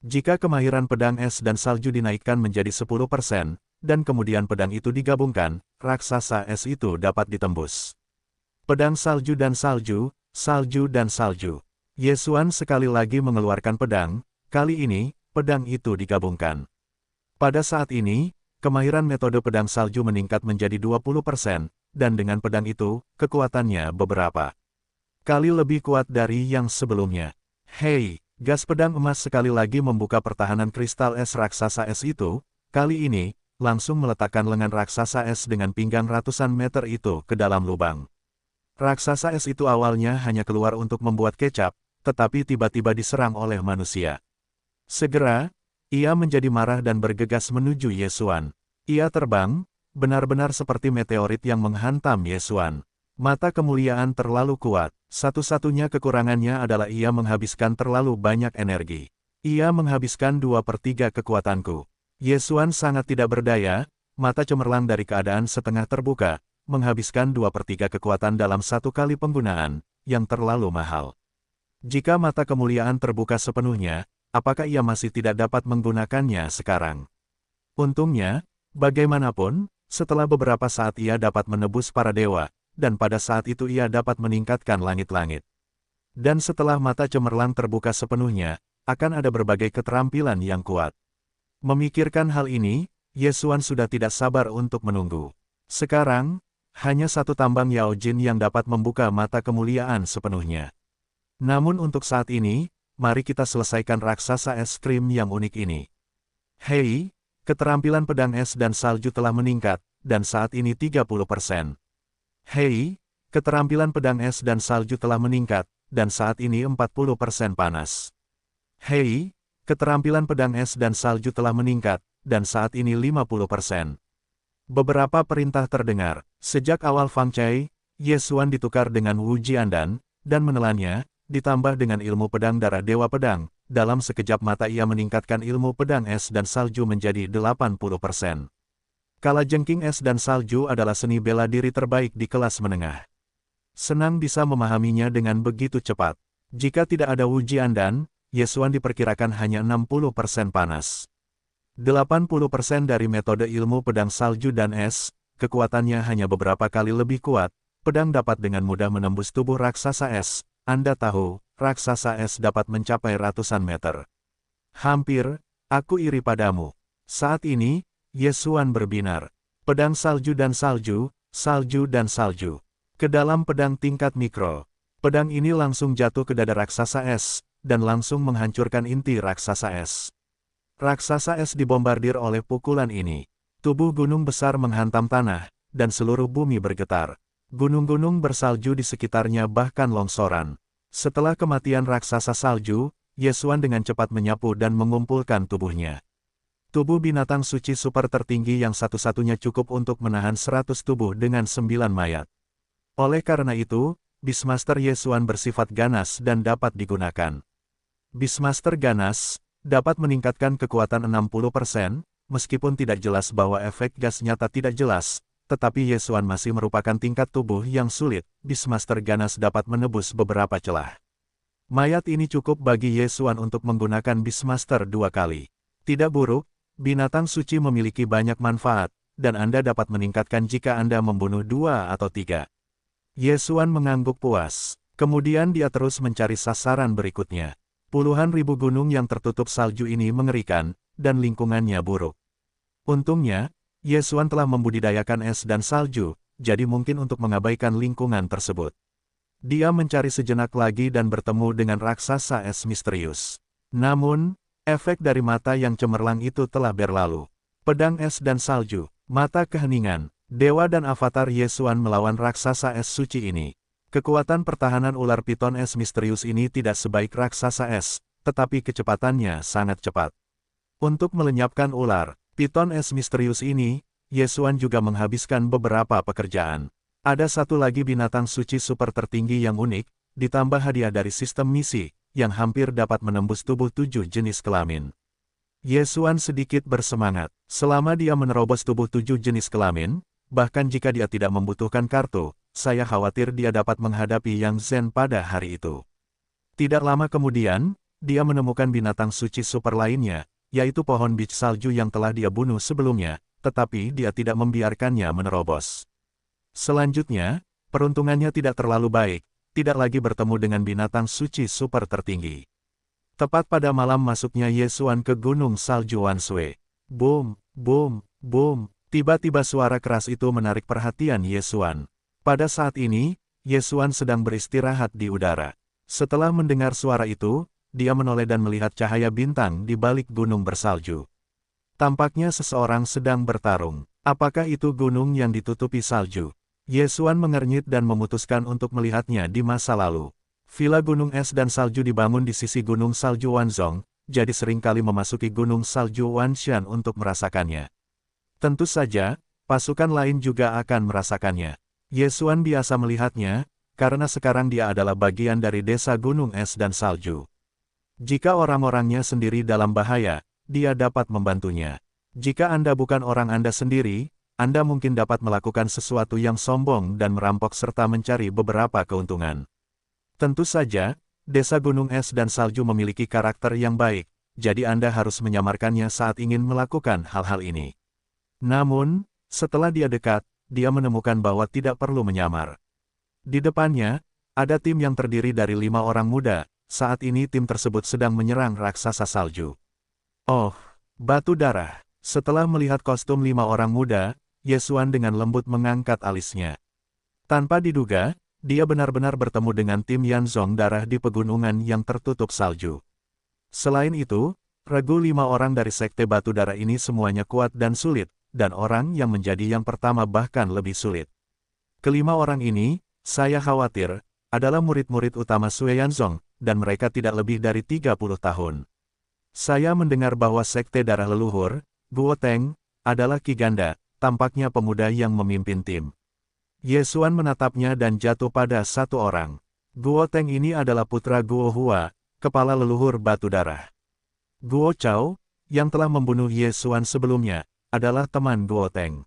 Jika kemahiran pedang es dan salju dinaikkan menjadi 10%, dan kemudian pedang itu digabungkan, raksasa es itu dapat ditembus. Pedang salju dan salju, salju dan salju. Ye Xuan sekali lagi mengeluarkan pedang, kali ini, pedang itu digabungkan. Pada saat ini, kemahiran metode pedang salju meningkat menjadi 20%, dan dengan pedang itu, kekuatannya beberapa kali lebih kuat dari yang sebelumnya. Hei, gas pedang emas sekali lagi membuka pertahanan kristal es raksasa es itu, kali ini, langsung meletakkan lengan raksasa es dengan pinggang ratusan meter itu ke dalam lubang. Raksasa es itu awalnya hanya keluar untuk membuat kecap, tetapi tiba-tiba diserang oleh manusia. Segera, ia menjadi marah dan bergegas menuju Ye Xuan. Ia terbang, benar-benar seperti meteorit yang menghantam Ye Xuan. Mata kemuliaan terlalu kuat, satu-satunya kekurangannya adalah ia menghabiskan terlalu banyak energi. Ia menghabiskan 2/3 kekuatanku. Ye Xuan sangat tidak berdaya, mata cemerlang dari keadaan setengah terbuka, menghabiskan 2/3 kekuatan dalam satu kali penggunaan, yang terlalu mahal. Jika mata kemuliaan terbuka sepenuhnya, apakah ia masih tidak dapat menggunakannya sekarang? Untungnya, bagaimanapun, setelah beberapa saat ia dapat menebus para dewa, dan pada saat itu ia dapat meningkatkan langit-langit. Dan setelah mata cemerlang terbuka sepenuhnya, akan ada berbagai keterampilan yang kuat. Memikirkan hal ini, Ye Xuan sudah tidak sabar untuk menunggu. Sekarang, hanya satu tambang Yao Jin yang dapat membuka mata kemuliaan sepenuhnya. Namun untuk saat ini, mari kita selesaikan raksasa es krim yang unik ini. Hei, keterampilan pedang es dan salju telah meningkat, dan saat ini 30%. Hei, keterampilan pedang es dan salju telah meningkat, dan saat ini 40% panas. Hei, keterampilan pedang es dan salju telah meningkat, dan saat ini 50%. Beberapa perintah terdengar. Sejak awal Fang Cai, Ye Xuan ditukar dengan Wu Jiandan, dan menelannya, ditambah dengan ilmu pedang darah Dewa Pedang. Dalam sekejap mata ia meningkatkan ilmu pedang es dan salju menjadi 80%. Kalajengking es dan salju adalah seni bela diri terbaik di kelas menengah. Senang bisa memahaminya dengan begitu cepat. Jika tidak ada Wu Jiandan, Ye Xuan diperkirakan hanya 60% panas. 80% dari metode ilmu pedang salju dan es, kekuatannya hanya beberapa kali lebih kuat, pedang dapat dengan mudah menembus tubuh raksasa es. Anda tahu, raksasa es dapat mencapai ratusan meter. Hampir, aku iri padamu. Saat ini, Ye Xuan berbinar. Pedang salju dan salju, salju dan salju. Ke dalam pedang tingkat mikro. Pedang ini langsung jatuh ke dada raksasa es, dan langsung menghancurkan inti raksasa es. Raksasa es dibombardir oleh pukulan ini. Tubuh gunung besar menghantam tanah, dan seluruh bumi bergetar. Gunung-gunung bersalju di sekitarnya bahkan longsoran. Setelah kematian raksasa salju, Ye Xuan dengan cepat menyapu dan mengumpulkan tubuhnya. Tubuh binatang suci super tertinggi yang satu-satunya cukup untuk menahan 100 tubuh dengan 9 mayat. Oleh karena itu, Beastmaster Ye Xuan bersifat ganas dan dapat digunakan. Beastmaster ganas dapat meningkatkan kekuatan 60%, meskipun tidak jelas bahwa efek gas nyata tidak jelas, tetapi Ye Xuan masih merupakan tingkat tubuh yang sulit. Beastmaster ganas dapat menebus beberapa celah. Mayat ini cukup bagi Ye Xuan untuk menggunakan Beastmaster 2 kali. Tidak buruk. Binatang suci memiliki banyak manfaat, dan Anda dapat meningkatkan jika Anda membunuh 2 atau 3. Ye Xuan mengangguk puas. Kemudian dia terus mencari sasaran berikutnya. Puluhan ribu gunung yang tertutup salju ini mengerikan, dan lingkungannya buruk. Untungnya, Ye Xuan telah membudidayakan es dan salju, jadi mungkin untuk mengabaikan lingkungan tersebut. Dia mencari sejenak lagi dan bertemu dengan raksasa es misterius. Namun, efek dari mata yang cemerlang itu telah berlalu. Pedang es dan salju, mata keheningan, dewa dan avatar Ye Xuan melawan raksasa es suci ini. Kekuatan pertahanan ular piton es misterius ini tidak sebaik raksasa es, tetapi kecepatannya sangat cepat. Untuk melenyapkan ular piton es misterius ini, Ye Xuan juga menghabiskan beberapa pekerjaan. Ada satu lagi binatang suci super tertinggi yang unik, ditambah hadiah dari sistem misi, yang hampir dapat menembus tubuh 7 jenis kelamin. Ye Xuan sedikit bersemangat. Selama dia menerobos tubuh 7 jenis kelamin, bahkan jika dia tidak membutuhkan kartu, saya khawatir dia dapat menghadapi Yang Zhen pada hari itu. Tidak lama kemudian, dia menemukan binatang suci super lainnya, yaitu pohon biji salju yang telah dia bunuh sebelumnya, tetapi dia tidak membiarkannya menerobos. Selanjutnya, peruntungannya tidak terlalu baik, tidak lagi bertemu dengan binatang suci super tertinggi. Tepat pada malam masuknya Ye Xuan ke Gunung Salju Wanshui. Boom, boom, boom, tiba-tiba suara keras itu menarik perhatian Ye Xuan. Pada saat ini, Ye Xuan sedang beristirahat di udara. Setelah mendengar suara itu, dia menoleh dan melihat cahaya bintang di balik gunung bersalju. Tampaknya seseorang sedang bertarung. Apakah itu gunung yang ditutupi salju? Ye Xuan mengernyit dan memutuskan untuk melihatnya di masa lalu. Villa Gunung Es dan Salju dibangun di sisi Gunung Salju Wanzhong, jadi seringkali memasuki Gunung Salju Wanshan untuk merasakannya. Tentu saja, pasukan lain juga akan merasakannya. Ye Xuan biasa melihatnya, karena sekarang dia adalah bagian dari desa Gunung Es dan Salju. Jika orang-orangnya sendiri dalam bahaya, dia dapat membantunya. Jika Anda bukan orang Anda sendiri, Anda mungkin dapat melakukan sesuatu yang sombong dan merampok serta mencari beberapa keuntungan. Tentu saja, desa Gunung Es dan Salju memiliki karakter yang baik, jadi Anda harus menyamarkannya saat ingin melakukan hal-hal ini. Namun, setelah dia dekat, dia menemukan bahwa tidak perlu menyamar. Di depannya, ada tim yang terdiri dari 5 orang muda, saat ini tim tersebut sedang menyerang raksasa salju. Oh, batu darah. Setelah melihat kostum 5 orang muda, Ye Xuan dengan lembut mengangkat alisnya. Tanpa diduga, dia benar-benar bertemu dengan tim Yanzong darah di pegunungan yang tertutup salju. Selain itu, regu 5 orang dari sekte batu darah ini semuanya kuat dan sulit, dan orang yang menjadi yang pertama bahkan lebih sulit. Kelima orang ini, saya khawatir, adalah murid-murid utama Sui Yanzong, dan mereka tidak lebih dari 30 tahun. Saya mendengar bahwa sekte darah leluhur, Guo Teng, adalah Ki Ganda, tampaknya pemuda yang memimpin tim. Ye Xuan menatapnya dan jatuh pada satu orang. Guo Teng ini adalah putra Guo Hua, kepala leluhur batu darah. Guo Chao, yang telah membunuh Ye Xuan sebelumnya, adalah teman Guo Teng.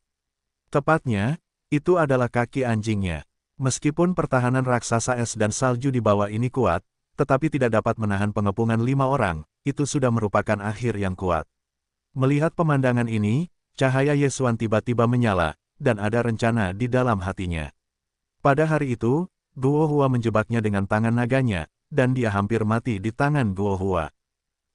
Tepatnya, itu adalah kaki anjingnya. Meskipun pertahanan raksasa es dan salju di bawah ini kuat, tetapi tidak dapat menahan pengepungan 5 orang, itu sudah merupakan akhir yang kuat. Melihat pemandangan ini, cahaya Ye Xuan tiba-tiba menyala, dan ada rencana di dalam hatinya. Pada hari itu, Guo Hua menjebaknya dengan tangan naganya, dan dia hampir mati di tangan Guo Hua.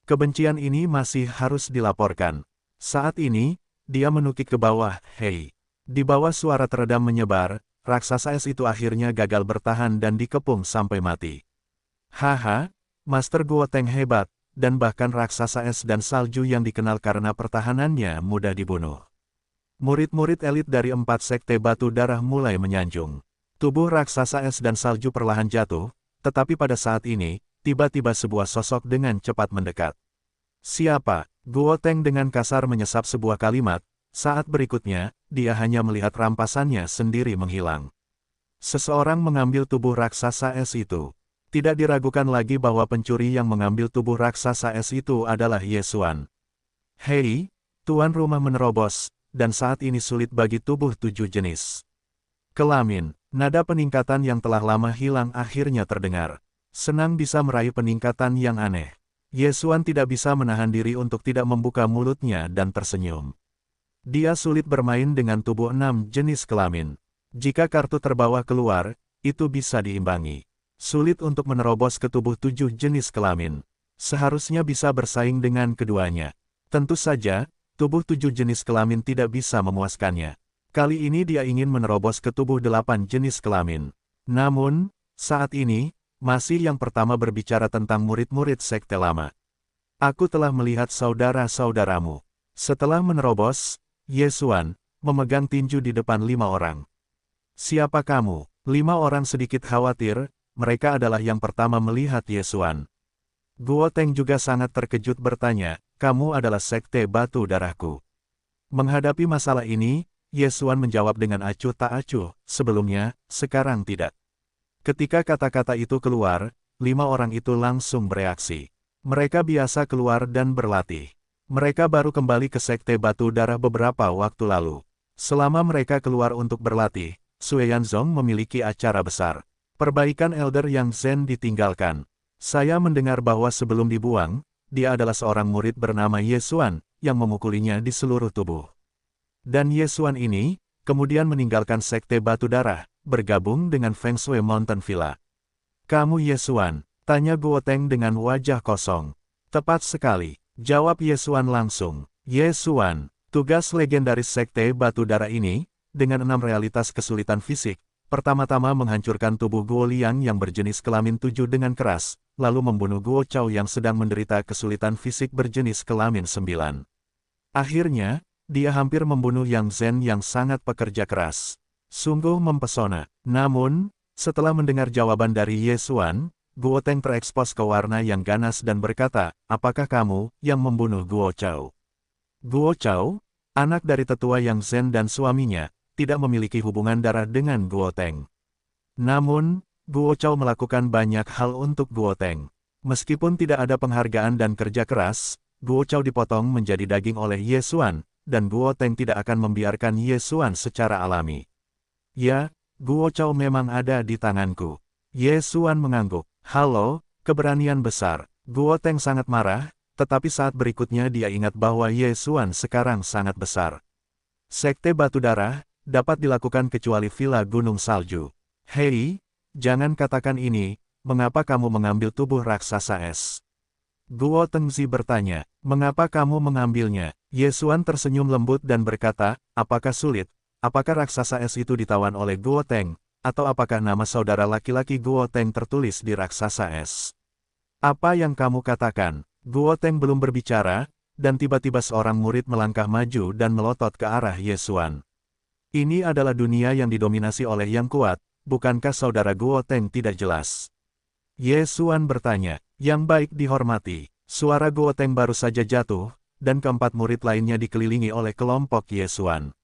Kebencian ini masih harus dilaporkan. Saat ini, dia menukik ke bawah, hei. Di bawah suara teredam menyebar, raksasa es itu akhirnya gagal bertahan dan dikepung sampai mati. Haha, Master Guo Teng hebat, dan bahkan raksasa es dan salju yang dikenal karena pertahanannya mudah dibunuh. Murid-murid elit dari 4 sekte batu darah mulai menyanjung. Tubuh raksasa es dan salju perlahan jatuh, tetapi pada saat ini, tiba-tiba sebuah sosok dengan cepat mendekat. Siapa? Guo Teng dengan kasar menyesap sebuah kalimat, saat berikutnya, dia hanya melihat rampasannya sendiri menghilang. Seseorang mengambil tubuh raksasa es itu. Tidak diragukan lagi bahwa pencuri yang mengambil tubuh raksasa es itu adalah Ye Xuan. Hei, tuan rumah menerobos, dan saat ini sulit bagi tubuh 7 jenis kelamin. Nada peningkatan yang telah lama hilang akhirnya terdengar. Senang bisa meraih peningkatan yang aneh. Ye Xuan tidak bisa menahan diri untuk tidak membuka mulutnya dan tersenyum. Dia sulit bermain dengan tubuh 6 jenis kelamin. Jika kartu terbawah keluar, itu bisa diimbangi. Sulit untuk menerobos ke tubuh 7 jenis kelamin. Seharusnya bisa bersaing dengan keduanya. Tentu saja, tubuh 7 jenis kelamin tidak bisa memuaskannya. Kali ini dia ingin menerobos ke tubuh 8 jenis kelamin. Namun, saat ini, masih yang pertama berbicara tentang murid-murid sekte lama. Aku telah melihat saudara-saudaramu. Setelah menerobos, Ye Xuan memegang tinju di depan 5 orang. Siapa kamu? 5 orang sedikit khawatir, mereka adalah yang pertama melihat Ye Xuan. Guo Teng juga sangat terkejut bertanya, kamu adalah sekte batu darahku. Menghadapi masalah ini, Ye Xuan menjawab dengan acuh tak acuh, sebelumnya, sekarang tidak. Ketika kata-kata itu keluar, 5 orang itu langsung bereaksi. Mereka biasa keluar dan berlatih. Mereka baru kembali ke sekte batu darah beberapa waktu lalu. Selama mereka keluar untuk berlatih, Sui Yanzong memiliki acara besar. Perbaikan Elder yang Zen ditinggalkan. Saya mendengar bahwa sebelum dibuang, dia adalah seorang murid bernama Yesuan, yang memukulinya di seluruh tubuh. Dan Yesuan ini, kemudian meninggalkan Sekte Batu Darah, bergabung dengan Feng Shui Mountain Villa. Kamu Yesuan? Tanya Guo Teng dengan wajah kosong. Tepat sekali, jawab Yesuan langsung. Yesuan, tugas legendaris Sekte Batu Darah ini, dengan 6 realitas kesulitan fisik, pertama-tama menghancurkan tubuh Guo Liang yang berjenis kelamin 7 dengan keras, lalu membunuh Guo Chao yang sedang menderita kesulitan fisik berjenis kelamin 9. Akhirnya, dia hampir membunuh Yang Zhen yang sangat pekerja keras. Sungguh mempesona. Namun, setelah mendengar jawaban dari Yesuan, Guo Teng terekspos ke warna yang ganas dan berkata, apakah kamu yang membunuh Guo Chao? Guo Chao, anak dari tetua Yang Zhen dan suaminya, tidak memiliki hubungan darah dengan Guo Teng. Namun, Guo Chao melakukan banyak hal untuk Guo Teng. Meskipun tidak ada penghargaan dan kerja keras, Guo Chao dipotong menjadi daging oleh Yesuan, dan Guo Teng tidak akan membiarkan Yesuan secara alami. Ya, Guo Chao memang ada di tanganku. Yesuan mengangguk. Halo, keberanian besar. Guo Teng sangat marah, tetapi saat berikutnya dia ingat bahwa Yesuan sekarang sangat besar. Sekte Batu Darah dapat dilakukan kecuali Villa Gunung Salju. Hei, jangan katakan ini, mengapa kamu mengambil tubuh raksasa es? Guo Tengzi bertanya, mengapa kamu mengambilnya? Yesuan tersenyum lembut dan berkata, apakah sulit? Apakah raksasa es itu ditawan oleh Guo Teng? Atau apakah nama saudara laki-laki Guo Teng tertulis di raksasa es? Apa yang kamu katakan? Guo Teng belum berbicara, dan tiba-tiba seorang murid melangkah maju dan melotot ke arah Yesuan. Ini adalah dunia yang didominasi oleh yang kuat, bukankah saudara Guo Teng tidak jelas? Yesuan bertanya, yang baik dihormati. Suara Guo Teng baru saja jatuh, dan keempat murid lainnya dikelilingi oleh kelompok Yesuan.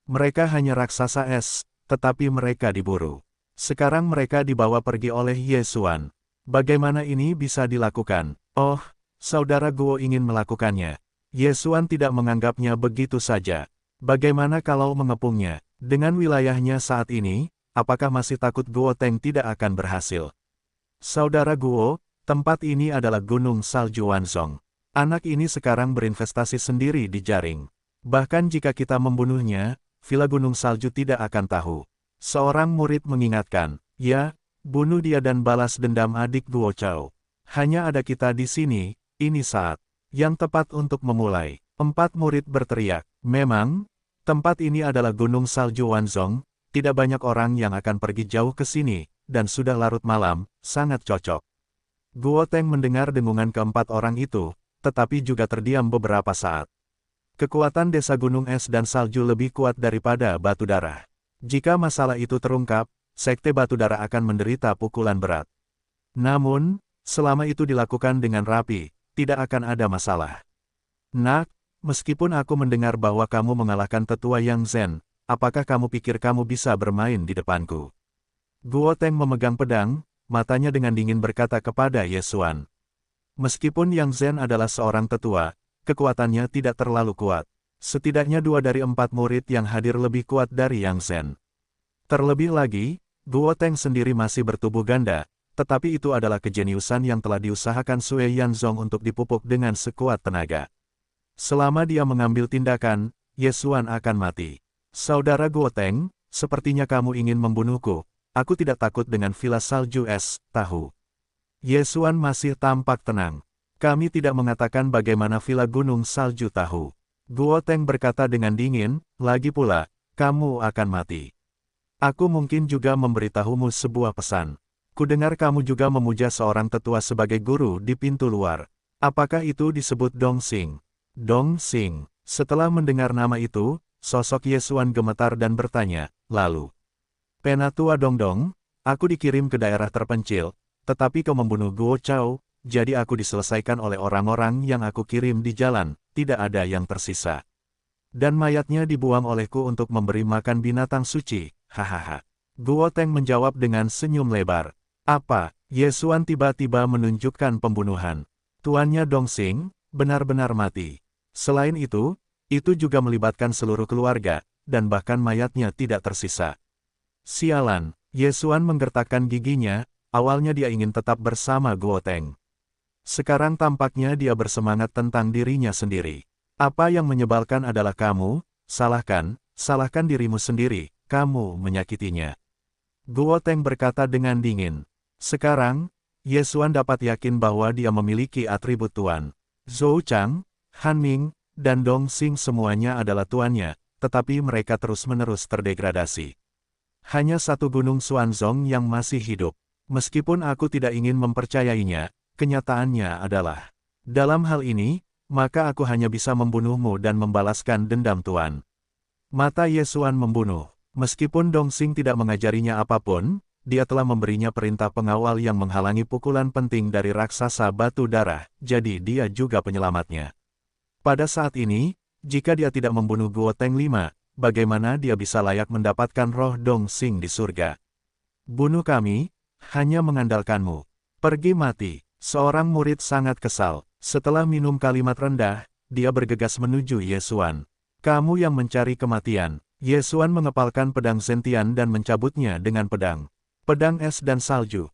Mereka hanya raksasa es, tetapi mereka diburu. Sekarang mereka dibawa pergi oleh Yesuan. Bagaimana ini bisa dilakukan? Oh, saudara Guo ingin melakukannya. Yesuan tidak menganggapnya begitu saja. Bagaimana kalau mengepungnya? Dengan wilayahnya saat ini, apakah masih takut Guo Teng tidak akan berhasil? Saudara Guo, tempat ini adalah Gunung Salju Wanzhong. Anak ini sekarang berinvestasi sendiri di jaring. Bahkan jika kita membunuhnya, Villa Gunung Salju tidak akan tahu. Seorang murid mengingatkan, ya, bunuh dia dan balas dendam adik Guo Chao. Hanya ada kita di sini, ini saat yang tepat untuk memulai. 4 murid berteriak, memang, tempat ini adalah Gunung Salju Wanzhong, tidak banyak orang yang akan pergi jauh ke sini, dan sudah larut malam, sangat cocok. Guo Teng mendengar dengungan keempat orang itu, tetapi juga terdiam beberapa saat. Kekuatan desa gunung es dan salju lebih kuat daripada batu darah. Jika masalah itu terungkap, Sekte Batu Darah akan menderita pukulan berat. Namun, selama itu dilakukan dengan rapi, tidak akan ada masalah. Nak, meskipun aku mendengar bahwa kamu mengalahkan tetua Yang Zhen, apakah kamu pikir kamu bisa bermain di depanku? Guo Teng memegang pedang, matanya dengan dingin berkata kepada Yesuan. Meskipun Yang Zhen adalah seorang tetua, kekuatannya tidak terlalu kuat. Setidaknya 2 dari 4 murid yang hadir lebih kuat dari Yang Zhen. Terlebih lagi, Guo Teng sendiri masih bertubuh ganda, tetapi itu adalah kejeniusan yang telah diusahakan Sui Yanzong untuk dipupuk dengan sekuat tenaga. Selama dia mengambil tindakan, Yesuan akan mati. Saudara Guo Teng, sepertinya kamu ingin membunuhku. Aku tidak takut dengan Villa Salju es, tahu. Yesuan masih tampak tenang. Kami tidak mengatakan bagaimana Villa Gunung Salju tahu. Guo Teng berkata dengan dingin, lagi pula, kamu akan mati. Aku mungkin juga memberitahumu sebuah pesan. Kudengar kamu juga memuja seorang tetua sebagai guru di pintu luar. Apakah itu disebut Dong Xing? Dong Xing. Setelah mendengar nama itu, sosok Yesuan gemetar dan bertanya, lalu, Penatua Dongdong, aku dikirim ke daerah terpencil, tetapi kau membunuh Guo Chao, jadi aku diselesaikan oleh orang-orang yang aku kirim di jalan, tidak ada yang tersisa. Dan mayatnya dibuang olehku untuk memberi makan binatang suci, hahaha. Guo Teng menjawab dengan senyum lebar. Apa? Yesuan tiba-tiba menunjukkan pembunuhan. Tuannya Dong Xing, benar-benar mati. Selain itu juga melibatkan seluruh keluarga, dan bahkan mayatnya tidak tersisa. Sialan, Yesuan menggertakkan giginya, awalnya dia ingin tetap bersama Guo Teng. Sekarang tampaknya dia bersemangat tentang dirinya sendiri. Apa yang menyebalkan adalah kamu, salahkan dirimu sendiri, kamu menyakitinya. Guo Teng berkata dengan dingin. Sekarang, Ye Xuan dapat yakin bahwa dia memiliki atribut tuan. Zhou Chang, Han Ming, dan Dong Xing semuanya adalah tuannya, tetapi mereka terus-menerus terdegradasi. Hanya satu Gunung Xuanzong yang masih hidup. Meskipun aku tidak ingin mempercayainya, kenyataannya adalah, dalam hal ini, maka aku hanya bisa membunuhmu dan membalaskan dendam tuan. Mata Ye Xuan membunuh. Meskipun Dong Xing tidak mengajarinya apapun, dia telah memberinya perintah pengawal yang menghalangi pukulan penting dari raksasa batu darah, jadi dia juga penyelamatnya. Pada saat ini, jika dia tidak membunuh Guo Teng 5, bagaimana dia bisa layak mendapatkan roh Dong Xing di surga? Bunuh kami, hanya mengandalkanmu. Pergi mati. Seorang murid sangat kesal. Setelah minum kalimat rendah, dia bergegas menuju Ye Xuan. Kamu yang mencari kematian. Ye Xuan mengepalkan pedang Zentian dan mencabutnya dengan pedang. Pedang es dan salju.